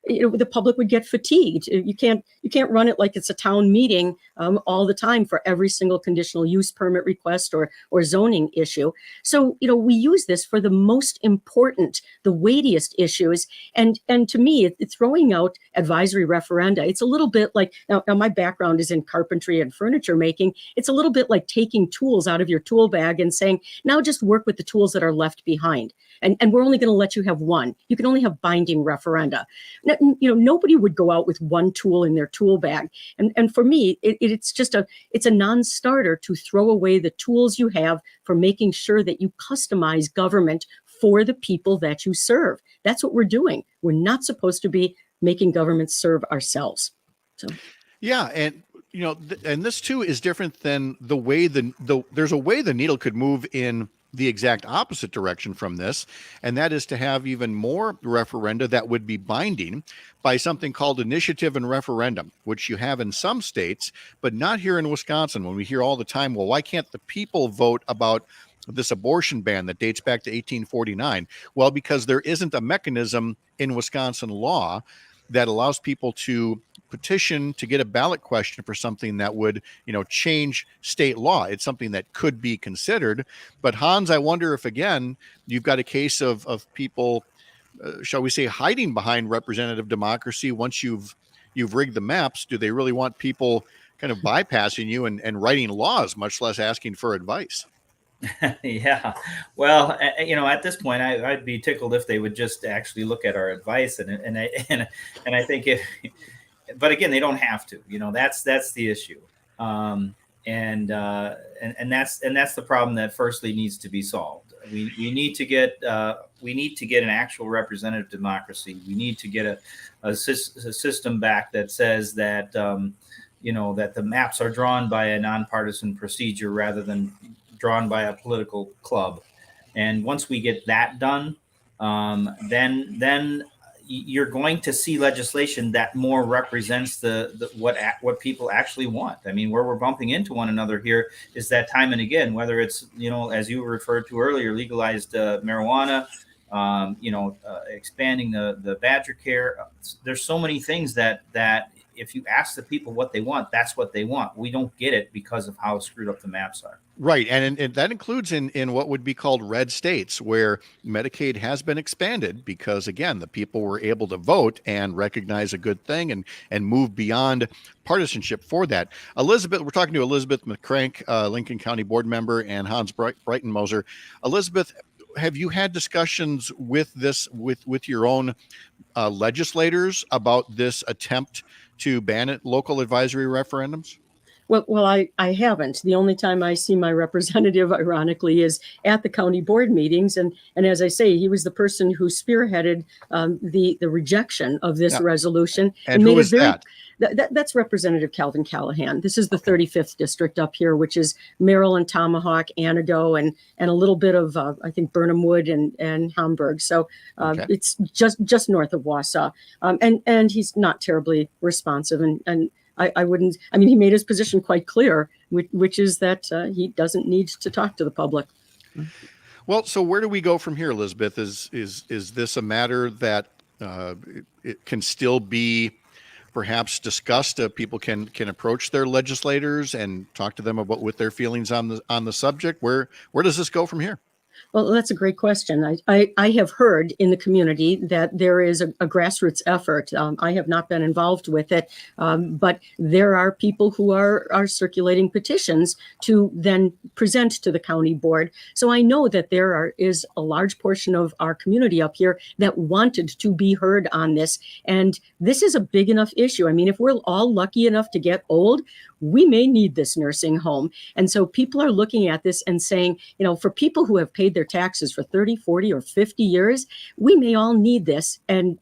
the public would get fatigued. You can't run it like it's a town meeting all the time for every single conditional use permit request or zoning issue. So, we use this for the most important, the weightiest issues. And to me, it's throwing out advisory referenda. It's a little bit like, now my background is in carpentry and furniture making. It's a little bit like taking tools out of your tool bag and saying, now just work with the tools that are left behind. And we're only going to let you have one. You can only have binding referenda. Nobody would go out with one tool in their tool bag. And for me, it's a non-starter to throw away the tools you have for making sure that you customize government for the people that you serve. That's what we're doing. We're not supposed to be making government serve ourselves. So, yeah, and and this too is different than the way there's a way the needle could move in the exact opposite direction from this, and that is to have even more referenda that would be binding by something called initiative and referendum, which you have in some states, but not here in Wisconsin. When we hear all the time, well, why can't the people vote about this abortion ban that dates back to 1849? Well, because there isn't a mechanism in Wisconsin law that allows people to petition to get a ballot question for something that would, change state law. It's something that could be considered. But Hans, I wonder if, again, you've got a case of people, shall we say, hiding behind representative democracy. Once you've rigged the maps, do they really want people kind of bypassing you and writing laws, much less asking for advice? Yeah. Well, at this point, I'd be tickled if they would just actually look at our advice, and I think but again, they don't have to. That's the issue, and that's the problem that firstly needs to be solved. We need to get an actual representative democracy. We need to get a system back that says that that the maps are drawn by a nonpartisan procedure rather than drawn by a political club. And once we get that done, then you're going to see legislation that more represents what people actually want. I mean, where we're bumping into one another here is that time and again, whether it's, as you referred to earlier, legalized marijuana, expanding the Badger care. There's so many things that if you ask the people what they want, that's what they want. We don't get it because of how screwed up the maps are. Right. And that includes in what would be called red states, where Medicaid has been expanded because, again, the people were able to vote and recognize a good thing and move beyond partisanship for that. Elizabeth, we're talking to Elizabeth McCrank, Lincoln County board member, and Hans Breitenmoser. Elizabeth, have you had discussions with your own legislators about this attempt to ban it, local advisory referendums? Well, I haven't. The only time I see my representative, ironically, is at the county board meetings. And as I say, he was the person who spearheaded the rejection of this resolution. And who is that? That's Representative Calvin Callahan. This is the 35th district up here, which is Maryland, Tomahawk, Antigo, and a little bit of I think Burnham Wood and Hamburg. So it's just north of Wausau, and he's not terribly responsive, and I wouldn't. I mean, he made his position quite clear, which is that he doesn't need to talk to the public. Well, so where do we go from here, Elizabeth? Is this a matter that it can still be perhaps discussed? People can approach their legislators and talk to them about what their feelings on the subject. Where does this go from here? Well, that's a great question. I have heard in the community that there is a grassroots effort. I have not been involved with it, but there are people who are circulating petitions to then present to the county board. So I know that there is a large portion of our community up here that wanted to be heard on this. And this is a big enough issue. I mean, if we're all lucky enough to get old, we may need this nursing home. And so people are looking at this and saying, for people who have paid their taxes for 30, 40, or 50 years, we may all need this. And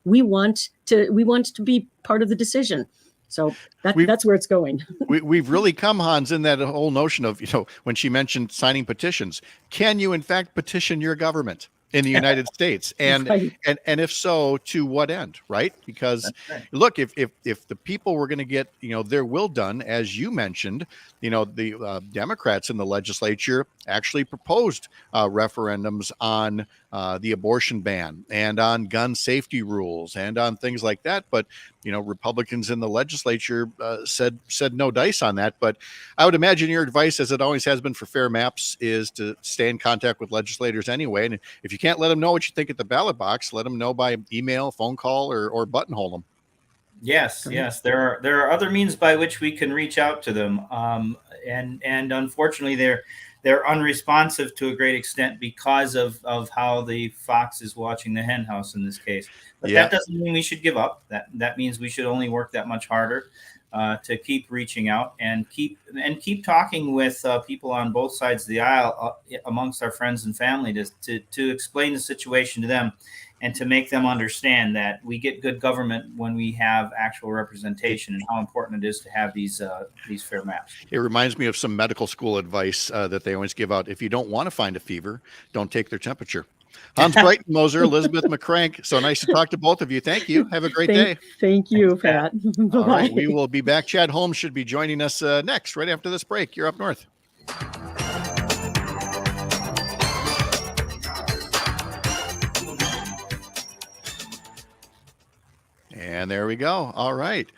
we want to be part of the decision. So that's where it's going. We've really come, Hans, in that whole notion of, when she mentioned signing petitions, can you in fact petition your government in the United States? And and if so, to what end, right? Because look, if the people were going to get, their will done, as you mentioned, the Democrats in the legislature actually proposed referendums on the abortion ban and on gun safety rules and on things like that. But, Republicans in the legislature said no dice on that. But I would imagine your advice, as it always has been for Fair Maps, is to stay in contact with legislators anyway. And if you can't let them know what you think at the ballot box, let them know by email, phone call, or buttonhole them. Yes. There are other means by which we can reach out to them, and unfortunately, they're unresponsive to a great extent because of how the fox is watching the hen house in this case. But that doesn't mean we should give up. That means we should only work that much harder to keep reaching out and keep talking with people on both sides of the aisle amongst our friends and family to explain the situation to them and to make them understand that we get good government when we have actual representation and how important it is to have these fair maps. It reminds me of some medical school advice that they always give out. If you don't want to find a fever, don't take their temperature. Hans Breitenmoser, Elizabeth McCrank. So nice to talk to both of you. Thank you. Have a great day. Thank you, Pat. All right, we will be back. Chad Holmes should be joining us next, right after this break. You're Up North. And there we go. All right.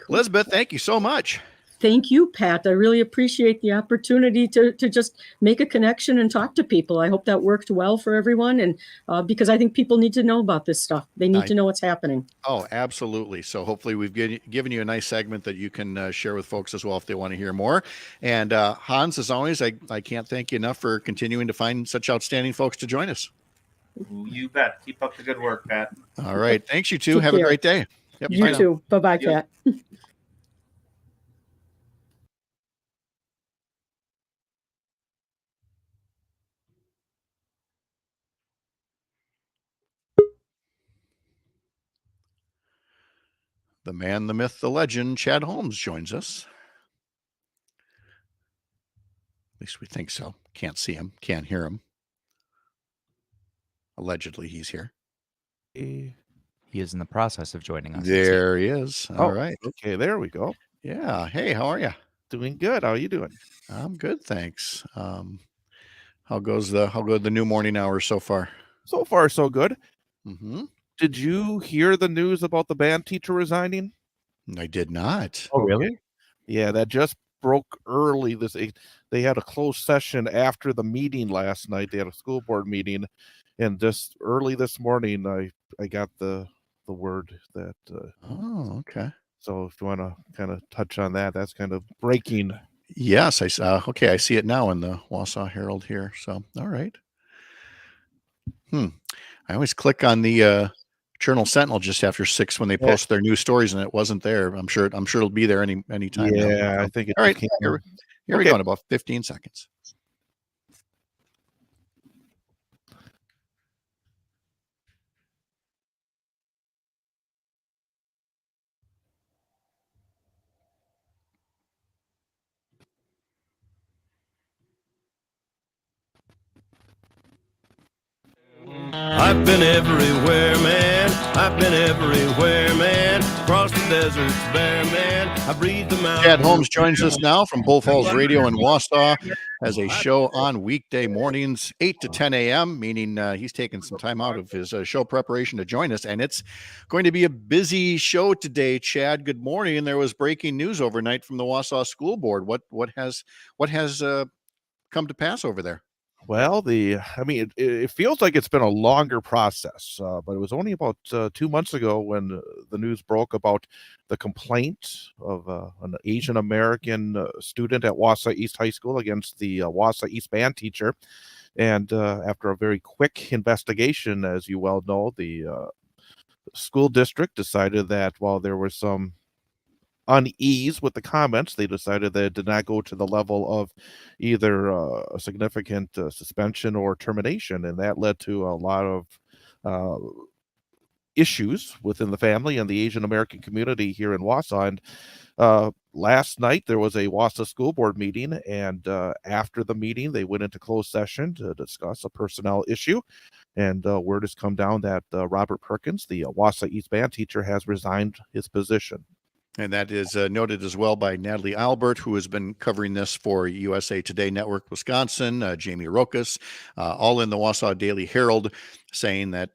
Elizabeth, thank you so much. Thank you, Pat. I really appreciate the opportunity to just make a connection and talk to people. I hope that worked well for everyone. And because I think people need to know about this stuff. They need to know what's happening. Oh, absolutely. So hopefully we've given you a nice segment that you can share with folks as well if they want to hear more. And Hans, as always, I can't thank you enough for continuing to find such outstanding folks to join us. You bet. Keep up the good work, Pat. All right. Thanks, you too. Have a great day. Yep, you too. Bye-bye, Pat. The man, the myth, the legend, Chad Holmes joins us. At least we think so. Can't see him, can't hear him. Allegedly, he's here. He is in the process of joining us. There he is. All right. Okay, there we go. Yeah. Hey, how are you? Doing good. How are you doing? I'm good, thanks. How goes the new morning hours so far? So far, so good. Mm-hmm. Did you hear the news about the band teacher resigning? I did not. Oh, really? Yeah, that just broke early. They had a closed session after the meeting last night. They had a school board meeting, and just early this morning, I got the word that. Oh, okay. So if you want to kind of touch on that, that's kind of breaking. Yes, I saw. Okay, I see it now in the Wausau Herald here. So, all right. I always click on the Journal Sentinel just after 6 when they post their new stories, and it wasn't there. I'm sure it'll be there any time. Yeah, now. I think. All right, here we go in about 15 seconds. I've been everywhere, man. I've been everywhere, man. Across the deserts bare, man. I breathe the mountains. Chad Holmes joins us now from Bull Falls Radio in Wausau, has a show on weekday mornings, 8 to 10 a.m., meaning he's taking some time out of his show preparation to join us. And it's going to be a busy show today, Chad. Good morning. There was breaking news overnight from the Wausau School Board. What has come to pass over there? Well, it feels like it's been a longer process, but it was only about 2 months ago when the news broke about the complaint of an Asian American student at Wausau East High School against the Wausau East band teacher. And after a very quick investigation, as you well know, the school district decided that while there was some unease with the comments, they decided that it did not go to the level of either a significant suspension or termination, and that led to a lot of issues within the family and the Asian American community here in Wausau. And last night there was a Wausau School Board meeting, and after the meeting they went into closed session to discuss a personnel issue, and word has come down that Robert Perkins, the Wausau East band teacher, has resigned his position. And that is noted as well by Natalie Albert, who has been covering this for USA Today Network Wisconsin, Jamie Rokas, all in the Wausau Daily Herald, saying that,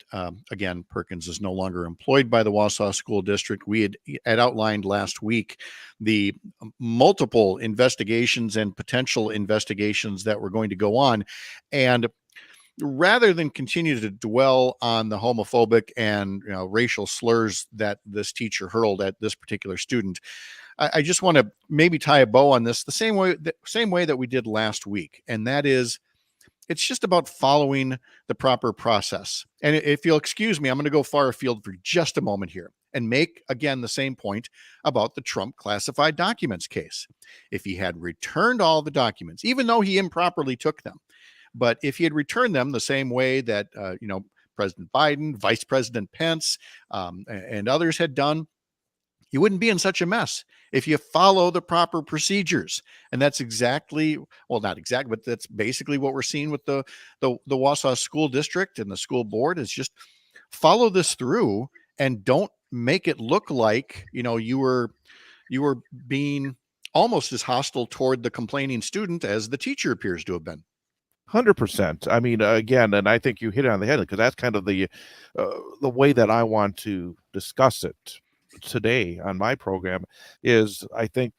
again, Perkins is no longer employed by the Wausau School District. We had outlined last week the multiple investigations and potential investigations that were going to go on. And rather than continue to dwell on the homophobic and racial slurs that this teacher hurled at this particular student, I just want to maybe tie a bow on this the same way that we did last week, and that is, it's just about following the proper process. And if you'll excuse me, I'm going to go far afield for just a moment here and make again the same point about the Trump classified documents case. If he had returned all the documents, even though he improperly took them, but if he had returned them the same way that, President Biden, Vice President Pence, and others had done, you wouldn't be in such a mess if you follow the proper procedures. And that's exactly, well, not exactly, but that's basically what we're seeing with the Wausau School District and the school board, is just follow this through and don't make it look like, you were being almost as hostile toward the complaining student as the teacher appears to have been. 100%. I mean, again, and I think you hit it on the head, because that's kind of the way that I want to discuss it today on my program. Is I think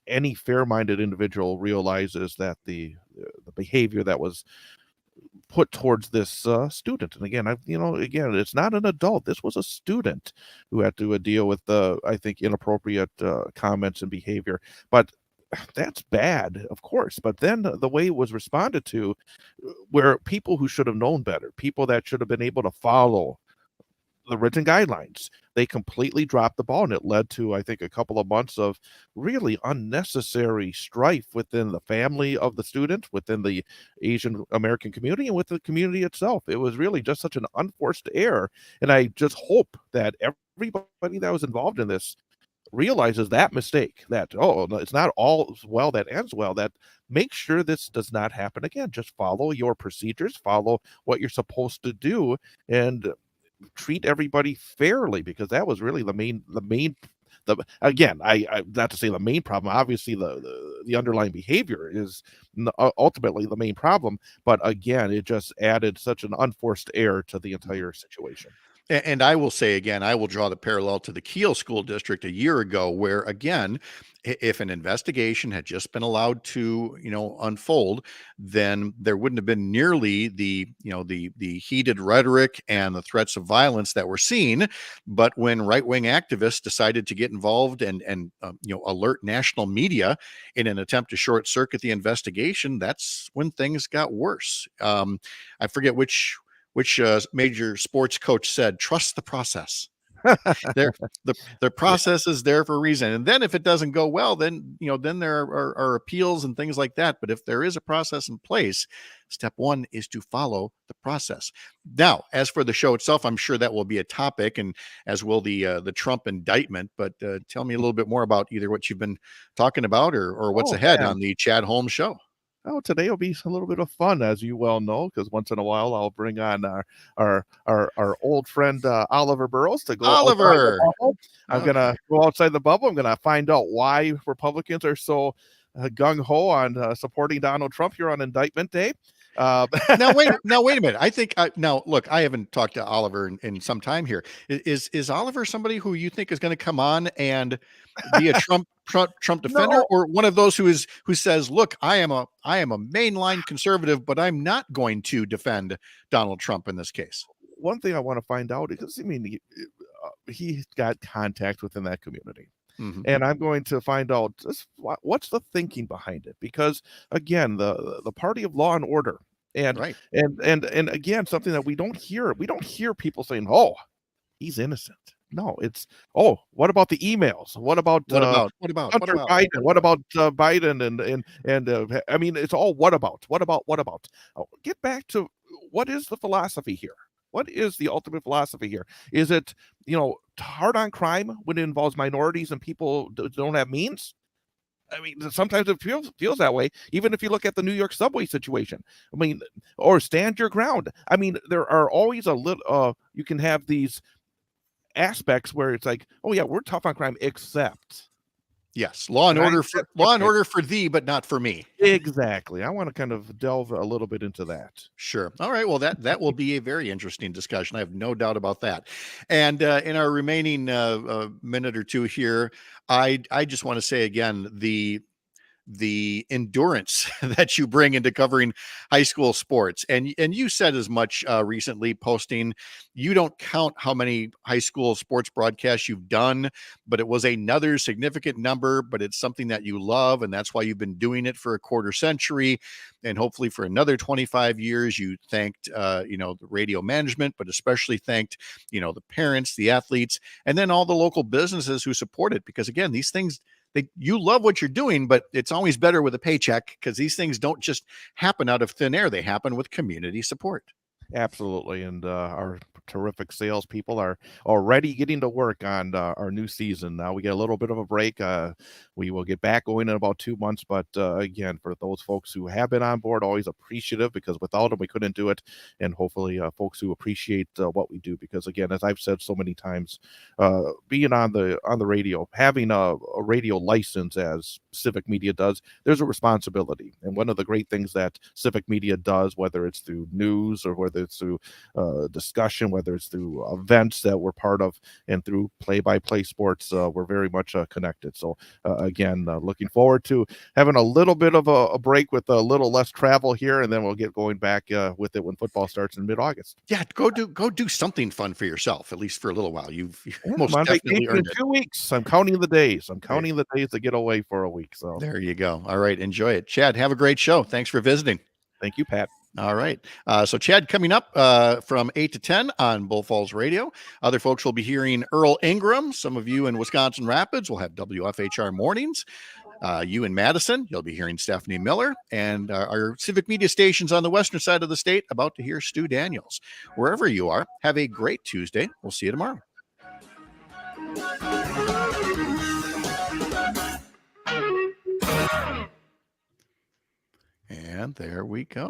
any fair-minded individual realizes that the behavior that was put towards this student, and again, again, it's not an adult. This was a student who had to deal with I think, inappropriate comments and behavior, but that's bad, of course. But then the way it was responded to, where people who should have known better, people that should have been able to follow the written guidelines, they completely dropped the ball, and it led to, I think, a couple of months of really unnecessary strife within the family of the student, within the Asian American community, and with the community itself. It was really just such an unforced error, and I just hope that everybody that was involved in this realizes that mistake, that it's not all well that ends well, that make sure this does not happen again. Just follow your procedures, follow what you're supposed to do, and treat everybody fairly, because that was really again, I not to say the main problem. Obviously the underlying behavior is ultimately the main problem, but again, it just added such an unforced error to the entire situation. And I will say again, I will draw the parallel to the Kiel School District a year ago, where again, if an investigation had just been allowed to, unfold, then there wouldn't have been nearly the heated rhetoric and the threats of violence that we're seeing. But when right-wing activists decided to get involved and alert national media in an attempt to short circuit the investigation, that's when things got worse. I forget which major sports coach said, trust the process. The process is there for a reason. And then if it doesn't go well, then there are appeals and things like that. But if there is a process in place, step one is to follow the process. Now, as for the show itself, I'm sure that will be a topic, and as will the Trump indictment. But tell me a little bit more about either what you've been talking about or what's ahead on the Chad Holmes show. Oh, today will be a little bit of fun, as you well know, because once in a while I'll bring on our old friend Oliver Burrows to go outside the Oliver. bubble. I'm gonna go outside the bubble. I'm gonna find out why Republicans are so gung ho on supporting Donald Trump here on Indictment Day. Now wait a minute. I think now look, I haven't talked to Oliver in some time here. Is Oliver somebody who you think is going to come on and be a Trump defender, No. or one of those who says, look, I am a mainline conservative, but I'm not going to defend Donald Trump in this case? One thing I want to find out is, I mean, he got contact within that community. Mhm. And I'm going to find out what's the thinking behind it, because again, the party of law and order, and Right. and again, something that we don't hear people saying, "Oh, he's innocent." No, it's, "Oh, what about the emails? What about Hunter Biden? What about Biden and I mean, it's all what about? Oh, get back to what is the philosophy here? What is the ultimate philosophy here? Is it, hard on crime when it involves minorities and people don't have means? I mean, sometimes it feels that way. Even if you look at the New York subway situation, I mean, or stand your ground. I mean, there are always a little. You can have these aspects where it's like, oh yeah, we're tough on crime, except. Yes, law and order for thee, but not for me. Exactly. I want to kind of delve a little bit into that. Sure. All right. Well, that will be a very interesting discussion. I have no doubt about that. And in our remaining minute or two here, I just want to say again, the endurance that you bring into covering high school sports. And you said as much recently, posting, you don't count how many high school sports broadcasts you've done, but it was another significant number, but it's something that you love. And that's why you've been doing it for a quarter century. And hopefully for another 25 years, you thanked, the radio management, but especially thanked, the parents, the athletes, and then all the local businesses who support it. Because again, these things, you love what you're doing, but it's always better with a paycheck, because these things don't just happen out of thin air. They happen with community support. Absolutely. And our terrific salespeople are already getting to work on our new season. Now we get a little bit of a break. We will get back going in about 2 months. But again, for those folks who have been on board, always appreciative, because without them, we couldn't do it. And hopefully folks who appreciate what we do, because again, as I've said so many times, being on the radio, having a radio license as Civic Media does, there's a responsibility. And one of the great things that Civic Media does, whether it's through news or whether it's through discussion, whether it's through events that we're part of, and through play-by-play sports, we're very much connected. So again, looking forward to having a little bit of a break with a little less travel here, and then we'll get going back with it when football starts in mid-August. Yeah, go do something fun for yourself, at least for a little while. You've most I'm on definitely vacation in earned it. 2 weeks. I'm counting the days. I'm counting the days to get away for a week. So There you go. All right, enjoy it. Chad, have a great show. Thanks for visiting. Thank you, Pat. All right. So Chad coming up from 8 to 10 on Bull Falls Radio. Other folks will be hearing Earl Ingram. Some of you in Wisconsin Rapids will have WFHR mornings. You in Madison, you'll be hearing Stephanie Miller, and our Civic Media stations on the western side of the state about to hear Stu Daniels. Wherever you are, have a great Tuesday. We'll see you tomorrow. And there we go.